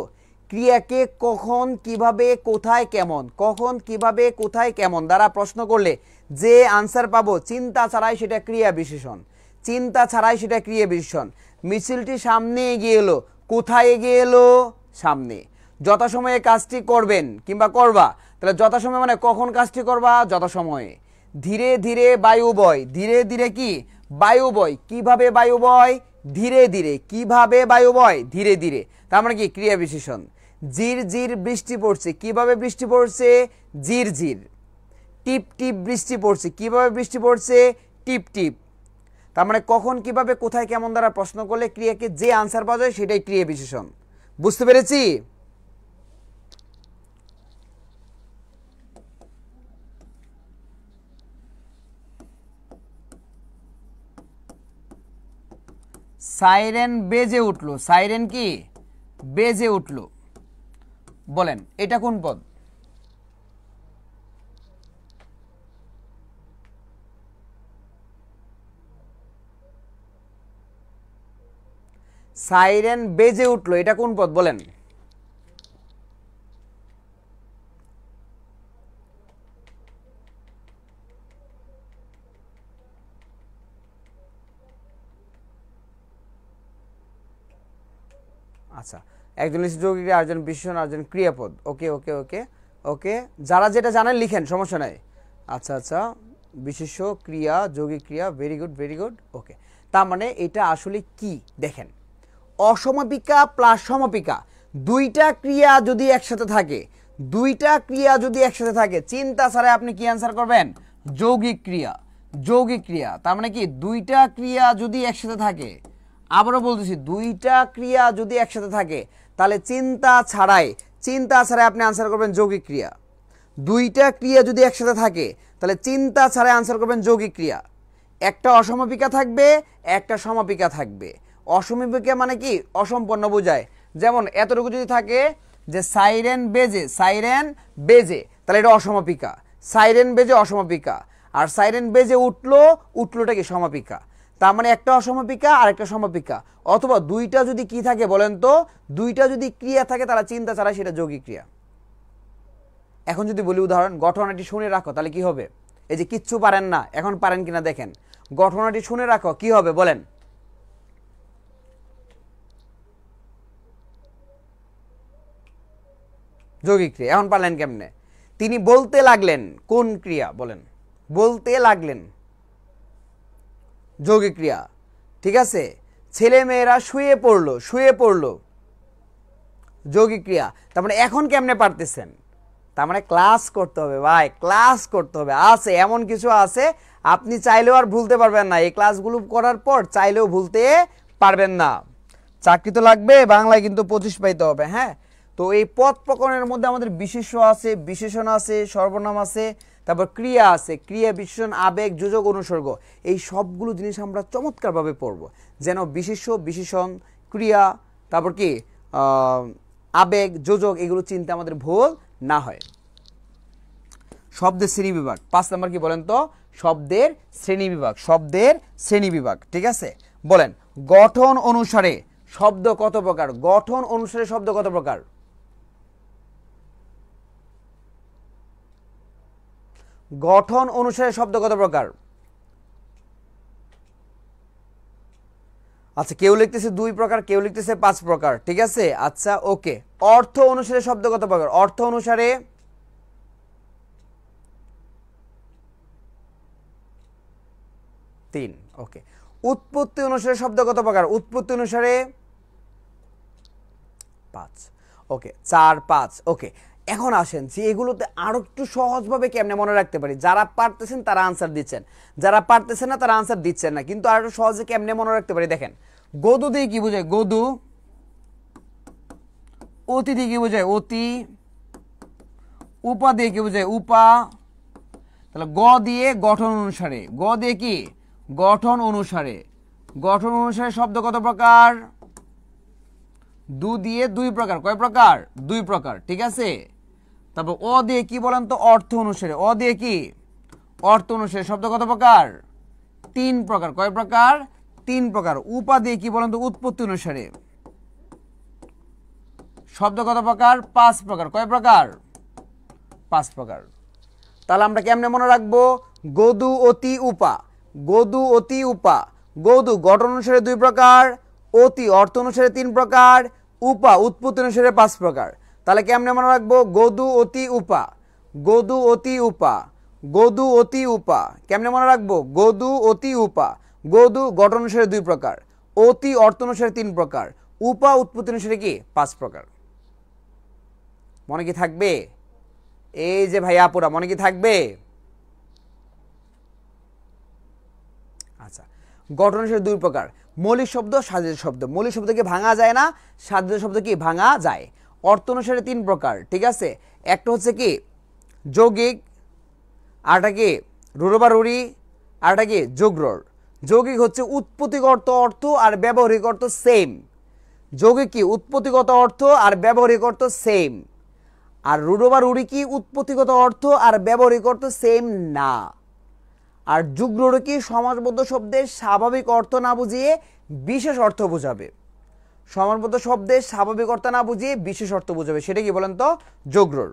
[SPEAKER 1] ক্রিয়াকে কখন, কিভাবে, কোথায়, কেমন, কখন, কিভাবে, কোথায়, কেমন দ্বারা প্রশ্ন করলে যে আনসার পাবো চিন্তা ছাড়াই সেটা ক্রিয়া বিশেষণ। চিন্তা ছাড়াই সেটা ক্রিয়া বিশেষণ। মিছিলটি সামনে এগিয়ে এলো, কোথায় এগিয়ে এলো? সামনে। যথাসময়ে কাজটি করবেন কিংবা করবা, তাহলে যথাসময়ে মানে কখন কাজটি করবা? যথাসময়ে। ধীরে ধীরে বায়ু বয়, ধীরে ধীরে কি? বায়ু বয়। কিভাবে বায়ু বয়? ধীরে ধীরে। কিভাবে বায়ু বয়? ধীরে ধীরে। তার মানে কি? ক্রিয়া বিশেষণ। ঝির ঝির বৃষ্টি পড়ছে, কিভাবে বৃষ্টি পড়ছে? ঝির ঝির। টিপ টিপ বৃষ্টি পড়ছে, কিভাবে বৃষ্টি পড়ছে? টিপ টিপ। তার মানে কখন, কিভাবে, কোথায়, কেমন দ্বারা প্রশ্ন করলে ক্রিয়াকে যে আনসার পাওয়া যায় সেটাই ক্রিয়া বিশেষণ। বুঝতে পেরেছি? সাইরেন বেজে উঠলো, সাইরেন কি? বেজে উঠলো। বলেন এটা কোন পদ? সাইরেন বেজে উঠলো, এটা কোন পদ বলেন? আচ্ছা, একজন লিখছে যৌগিক ক্রিয়া, আরেকজন বিশেষণ, আরেকজন ক্রিয়াপদ। ওকে ওকে ওকে ওকে, যারা যেটা জানেন লিখেন, সমস্যা নাই। আচ্ছা আচ্ছা, বিশেষ্য, ক্রিয়া, যৌগিক ক্রিয়া, ভেরি গুড ভেরি গুড। ওকে, তার মানে এটা আসলে কি দেখেন, অসমাপিকা প্লাস সমাপিকা, দুইটা ক্রিয়া যদি একসাথে থাকে, দুইটা ক্রিয়া যদি একসাথে থাকে, চিন্তা ছাড়া আপনি কি অ্যান্সার করবেন? যৌগিক ক্রিয়া। যৌগিক ক্রিয়া তার মানে কি? দুইটা ক্রিয়া যদি একসাথে থাকে, আবারও বলতেছি, দুইটা ক্রিয়া যদি একসাথে থাকে তাহলে চিন্তা ছাড়াই আপনি আনসার করবেন যৌগিক ক্রিয়া। দুইটা ক্রিয়া যদি একসাথে থাকে তাহলে চিন্তা ছাড়াই আনসার করবেন যৌগিক ক্রিয়া। একটা অসমাপিকা থাকবে, একটা সমাপিকা থাকবে। অসমাপিকা মানে কি? অসম্পূর্ণ বোঝায়। যেমন এতটুকু যদি থাকে যে সাইরেন বেজে, সাইরেন বেজে, তাহলে এটা অসমাপিকা। সাইরেন বেজে অসমাপিকা। আর সাইরেন বেজে উঠলো, উঠলোটা কি? সমাপিকা। তার মানে একটা অসমাপিকা আর একটা সমাপিকা। অথবা দুইটা যদি কি থাকে বলেন তো? দুইটা যদি ক্রিয়া থাকে তাহলে চিন্তা ছাড়া সেটা যৌগিক ক্রিয়া। এখন যদি বলি উদাহরণ, ঘটনাটি শুনে রাখো, তাহলে কি হবে? এই যে কিচ্ছু পারেন না, এখন পারেন কিনা দেখেন। ঘটনাটি শুনে রাখো, কি হবে বলেন? যৌগিক ক্রিয়া। এখন পারলেন কেমনে? তিনি বলতে লাগলেন, কোন ক্রিয়া বলেন? বলতে লাগলেন, যৌগিক ক্রিয়া, ঠিক আছে। ছেলে মেয়েরা শুয়ে পড়লো, শুয়ে পড়লো, যৌগিক ক্রিয়া। তার মানে এখন কেমনে পারতেছেন? তার মানে ক্লাস করতে হবে ভাই, ক্লাস করতে হবে। আছে এমন কিছু আছে আপনি চাইলেও আর ভুলতে পারবেন না, এই ক্লাসগুলো করার পর চাইলেও ভুলতে পারবেন না। চাকরি তো লাগবে, বাংলায় কিন্তু 25 পাইতে হবে। হ্যাঁ, তো এই পদ প্রকরণের মধ্যে আমাদের বিশেষ্য আছে, বিশেষণ আছে, সর্বনাম আছে, তারপর ক্রিয়া আছে, ক্রিয়া, বিশেষণ, আবেগ, যোজক, অনুসর্গ, এই সবগুলো জিনিস আমরা চমৎকারভাবে পড়ব, যেন বিশেষ্য, বিশেষণ, ক্রিয়া, তারপর কি আবেগ, যোজক, এগুলো চিনতে আমাদের ভুল না হয়। শব্দের শ্রেণী বিভাগ 5 নাম্বার কি বলেন তো? শব্দের শ্রেণী বিভাগ, শব্দের শ্রেণী বিভাগ, ঠিক আছে। বলেন গঠন অনুসারে শব্দ কত প্রকার? গঠন অনুসারে শব্দ কত প্রকার? গঠন অনুসারে শব্দ কত প্রকার? আচ্ছা, কেউ লিখতেছে 2 প্রকার, কেউ লিখতেছে 5 প্রকার, ঠিক আছে। আচ্ছা, ওকে। অর্থ অনুসারে শব্দ কত প্রকার? অর্থ অনুসারে 3, ওকে। উৎপত্তি অনুসারে শব্দ কত প্রকার? উৎপত্তি অনুসারে 5, ওকে। 4, 5, ওকে। এখন আসেন যে এগুলোতে আরো একটু সহজভাবে কেমনে মনে রাখতে পারি। যারা পারতেছেন তারা আনসার দিচ্ছেন, যারা পারতেছেন না তারা আনসার দিচ্ছেন না, কিন্তু আরো সহজে কেমনে মনে রাখতে পারি দেখেন। গদু দিয়ে কি বোঝায়? গদু। অতি দিয়ে কি বোঝায়? অতি। উপা দিয়ে কি বোঝায়? উপা। তাহলে গ দিয়ে গঠন অনুসারে, গ দিয়ে কি? গঠন অনুসারে। গঠন অনুসারে শব্দ কত প্রকার? দু দিয়ে 2 প্রকার। কয় প্রকার? 2 প্রকার, ঠিক আছে। তারপর অ দিয়ে কি বলেন তো? অর্থ অনুসারে। অ দিয়ে কি? অর্থ অনুসারে শব্দ কত প্রকার? 3 প্রকার। কয় প্রকার? 3 প্রকার। উপা দিয়ে কি বলেন তো? উৎপত্তি অনুসারে শব্দ কত প্রকার? 5 প্রকার। কয় প্রকার? 5 প্রকার। তাহলে আমরা কেমনে মনে রাখবো? গদু, অতি, উপা। গদু, অতি, উপা। গদু গঠন অনুসারে 2 প্রকার, অতি অর্থ অনুসারে 3 প্রকার, উপা উৎপত্তি অনুসারে 5 প্রকার। তাহলে কেমনে মনে রাখবো? গদু, অতি, উপা। গদু, অতি, উপা। গদু, অতি, উপা। কেমনে মনে রাখবো? গদু, অতি, উপা। গদু গঠন অনুসারে 2 প্রকার, অতি অর্থ অনুসারে 3 প্রকার, উপা উৎপত্তি অনুসারে কি? 5 প্রকার। মনে কি থাকবে? এই যে ভাই আপুরা, মনে কি থাকবে? আচ্ছা, গঠন অনুসারে 2 প্রকার, মৌলিক শব্দ, সাধিত শব্দ। মৌলিক শব্দ কি ভাঙা যায় না, সাধিত শব্দ কি ভাঙা যায়। অর্থ অনুসারে 3 প্রকার, ঠিক আছে। একটা হচ্ছে কি যৌগিক, আরটা কি রূঢ় রুড়ি, আরটা কি যোগরর। যৌগিক হচ্ছে উৎপত্তিগত অর্থ আর ব্যবহারিক অর্থ সেম। যৌগিক কি? উৎপত্তিগত অর্থ আর ব্যবহারিক অর্থ সেম। আর রূঢ় বা রুড়ি কি? উৎপত্তিগত অর্থ আর ব্যবহারিক অর্থ সেম না। আর যুগ্রর কি? সমাসবদ্ধ শব্দের স্বাভাবিক অর্থ না বুঝিয়ে বিশেষ অর্থ বোঝাবে। সমাসবদ্ধ শব্দের স্বাভাবিক অর্থ না বুঝিয়ে বিশেষ অর্থ বোঝাবে, সেটা কি বলেন তো? যোগরর।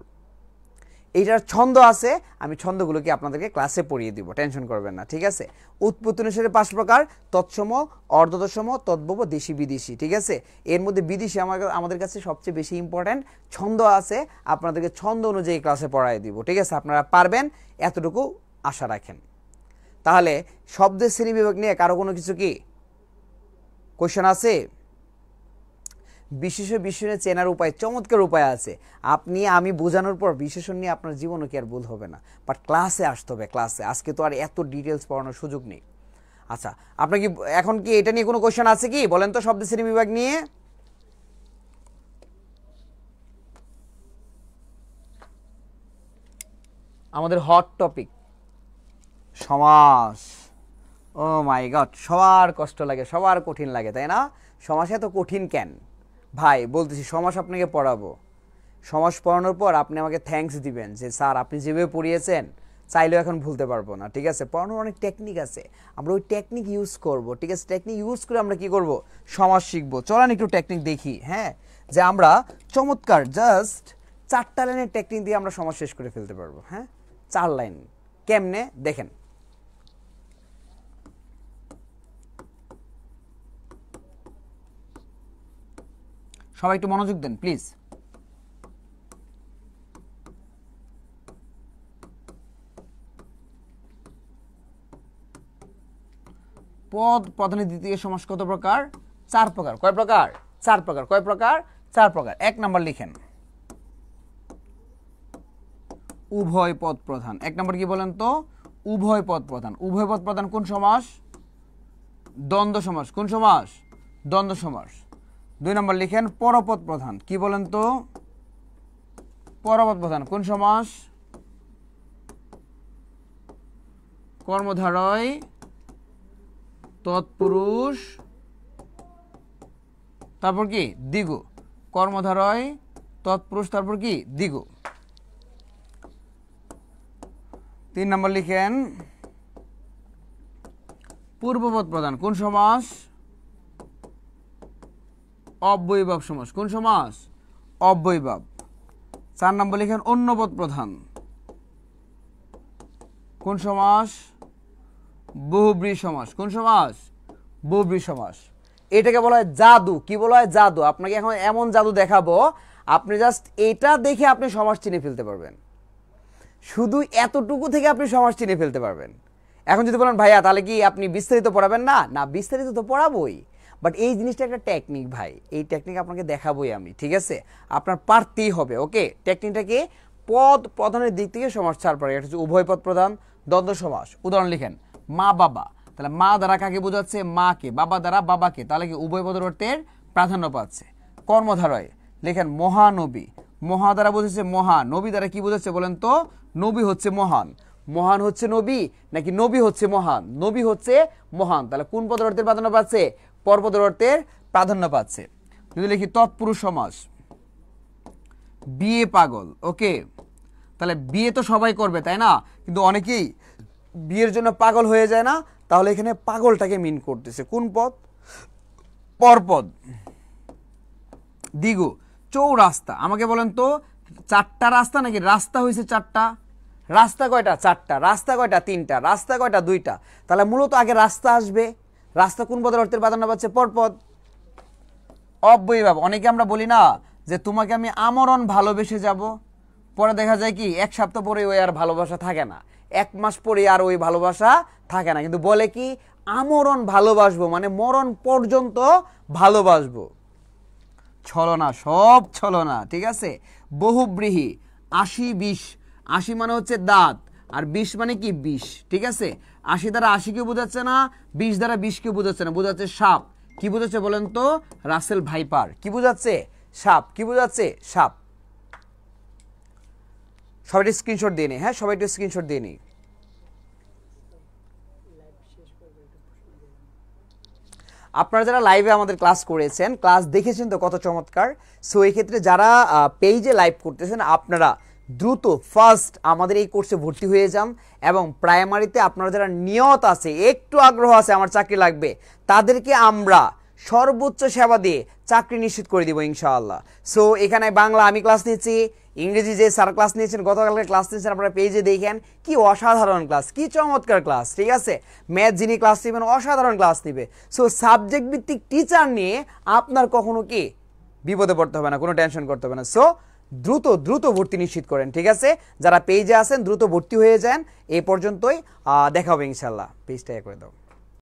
[SPEAKER 1] এইটার ছন্দ আছে, আমি ছন্দগুলোকে আপনাদেরকে ক্লাসে পড়িয়ে দিব, টেনশন করবেন না, ঠিক আছে। উৎপত্তি অনুসারে 5 প্রকার, তৎসম, অর্ধতৎসম, তদ্ভব, দেশি, বিদেশি, ঠিক আছে। এর মধ্যে বিদেশি আমাদের কাছে সবচেয়ে বেশি ইম্পর্টেন্ট। ছন্দ আছে, আপনাদেরকে ছন্দ অনুযায়ী ক্লাসে পড়াই দিব, ঠিক আছে। আপনারা পারবেন, এতটুকু আশা রাখেন। তাহলে শব্দের শ্রেণীবিভাগ নিয়ে কারো কোনো কিছু কি কোশ্চেন আছে? বিশেষ বিশেষণে চেনার উপায়, চমৎকার উপায় আছে। আপনি আমি বোঝানোর পর বিশেষণ নিয়ে আপনার জীবনও কি আর ভুল হবে না, বাট ক্লাসে আসতে হবে, ক্লাসে। আজকে তো আর এত ডিটেলস পড়ানোর সুযোগ নেই। আচ্ছা, আপনার কি এখন কি এটা নিয়ে কোনো কোশ্চেন আছে কি বলেন তো? শব্দের শ্রেণীবিভাগ নিয়ে আমাদের হট টপিক সমাস। ও মাই গড, সবার কষ্ট লাগে, সবার কঠিন লাগে, তাই না? সমাস এত কঠিন কেন ভাই? বলতেছি, সমাস আপনাকে পড়াবো। সমাস পড়ানোর পর আপনি আমাকে থ্যাঙ্কস দিবেন যে স্যার আপনি যেভাবে পড়িয়েছেন চাইলেও এখন ভুলতে পারবো না, ঠিক আছে। পড়ানোর অনেক টেকনিক আছে, আমরা ওই টেকনিক ইউজ করব, ঠিক আছে। টেকনিক ইউজ করে আমরা কি করব? সমাস শিখবো। চলেন একটু টেকনিক দেখি, হ্যাঁ, যে আমরা চমৎকার জাস্ট 4টা লাইনের টেকনিক দিয়ে আমরা সমাস শেষ করে ফেলতে পারবো। হ্যাঁ, 4 লাইন। কেমনে দেখেন। সবাই একটু মনোযোগ দেন প্লিজ। পদ প্রধানের দ্বিতীয় সমাস কত প্রকার? 4 প্রকার। কয় প্রকার? 4 প্রকার। কয় প্রকার? 4 প্রকার। 1 নাম্বার লিখেন, উভয় পদ প্রধান। 1 নাম্বার কি বলেন তো? উভয় পদ প্রধান। উভয় পদ প্রধান কোন সমাস? দ্বন্দ্ব সমাস। কোন সমাস? দ্বন্দ্ব সমাস। 2 নাম্বার লিখেন পরপদ প্রধান। কি বলেন তো? পরপদ প্রধান কোন সমাস কর্মধারয় তৎপুরুষ তারপর কি দ্বিগু কর্মধারয় তৎপুরুষ তারপর কি দ্বিগু 3 নম্বর লিখেন পূর্বপদ প্রধান কোন সমাস অব্যয়ীভাব সমাস কোন সমাস অব্যয়ীভাব 4 নম্বর লিখেন অন্যপদ প্রধান কোন সমাস বহুব্রীহি সমাস কোন সমাস বহুব্রীহি সমাস এটাকে বলা হয় জাদু কি বলা হয় জাদু আপনাকে এখন এমন জাদু দেখাবো আপনি জাস্ট এটা দেখে আপনি সমাস চিনে ফেলতে পারবেন শুধু এতটুকু থেকে আপনি সমাস চিনে ফেলতে পারবেন এখন যদি বলেন ভাইয়া তাহলে কি আপনি বিস্তারিত পড়াবেন না না বিস্তারিত তো পড়াবোই বাট এই জিনিসটা একটা টেকনিক ভাই এই টেকনিক আপনাকে দেখাবোই আমি ঠিক আছে আপনার পারতেই হবে ওকে টেকনিকটাকে পদ প্রধানের দিক থেকে সমাস ছাড় পড়ে এটা হচ্ছে উভয় পদ প্রধান দ্বন্দ্ব সমাস উদাহরণ লিখেন মা বাবা তাহলে মা দ্বারা কাকে বোঝাচ্ছে মাকে বাবা দ্বারা বাবাকে তাহলে কি উভয় পদের অর্থের প্রাধান্য পাচ্ছে কর্মধারয় লিখেন মহানবী মহা দ্বারা বোঝাচ্ছে মহান নবী দ্বারা কি বোঝাচ্ছে বলেন তো নবী হচ্ছে মহান মহান হচ্ছে নবী নাকি নবী হচ্ছে মহান নবী হচ্ছে মহান তাহলে কোন পদের অর্থের প্রাধান্য পাচ্ছে পরপদের অর্থের প্রাধান্য পাচ্ছে যদি লিখি তৎপুরুষ সমাস বিয়ে পাগল ওকে তাহলে বিয়ে তো সবাই করবে তাই না কিন্তু অনেকেই বিয়ের জন্য পাগল হয়ে যায় না তাহলে এখানে পাগলটাকে মিন করতেছে কোন পদ পরপদ দ্বিগু চৌরাস্তা আমাকে বলেন তো 4টা রাস্তা নাকি রাস্তা হয়েছে 4টা রাস্তা কয়টা 4টা রাস্তা কয়টা 3টা রাস্তা কয়টা 2টা তাহলে মূলত আগে রাস্তা আসবে রাস্তা কোন পদের অর্থের প্রাধান্য পাচ্ছে পরপদ অব্যয়ীভাব অনেকে আমরা বলি না যে তোমাকে আমি আমরণ ভালোবেসে যাব পরে দেখা যায় কি এক সপ্তাহ পরে ওই আর ভালোবাসা থাকে না 1 মাস পরে আর ওই ভালোবাসা থাকে না কিন্তু বলে কি আমরণ ভালোবাসবো মানে মরণ পর্যন্ত ভালোবাসবো ছলনা সব ছলনা ঠিক আছে বহুব্রীহি 80 20 80 মানে হচ্ছে দাঁত আর 20 মানে কি বিষ ঠিক আছে 80 দ্বারা 80 কে বোঝাচ্ছে না 20 দ্বারা 20 কে বোঝাচ্ছে না বোঝাচ্ছে সাপ কি বোঝাচ্ছে বলেন তো রাসেল ভাইপার কি বোঝাচ্ছে সাপ কি বোঝাচ্ছে সাপ সবাই স্ক্রিনশট দিয়ে নি হ্যাঁ সবাই একটু স্ক্রিনশট দিয়ে নি আপনারা যারা লাইভে আমাদের ক্লাস করেছেন ক্লাস দেখেছেন তো কত চমৎকার সো এই ক্ষেত্রে যারা পেজে লাইভ করতেছেন আপনারা দ্রুত ফার্স্ট আমাদের এই কোর্সে ভর্তি হয়ে যান এবং প্রাইমারিতে আপনারা যারা নিয়ত আছে একটু আগ্রহ আছে আমার চাকরি লাগবে তাদেরকে আমরা সর্বোচ্চ সেবা দিয়ে চাকরি নিশ্চিত করে দিব ইনশাআল্লাহ সো এখানে বাংলা আমি ক্লাস নিচ্ছি ইংরেজি যে স্যার ক্লাস নিয়েছেন গতকালকে ক্লাস নিয়েছেন আপনারা পেজে দেখেন কি অসাধারণ ক্লাস কি চমৎকার ক্লাস ঠিক আছে ম্যাথ যিনি ক্লাস নেবেন অসাধারণ ক্লাস নেবে সো সাবজেক্ট ভিত্তিক টিচার নিয়ে আপনার কখনো কি বিপদে পড়তে হবে না কোনো টেনশন করতে হবে না সো দ্রুত ভর্তি নিশ্চিত করেন ঠিক আছে যারা পেজে আছেন দ্রুত ভর্তি হয়ে যান এই পর্যন্তই দেখা হবে ইনশাআল্লাহ পেজটা করে দাও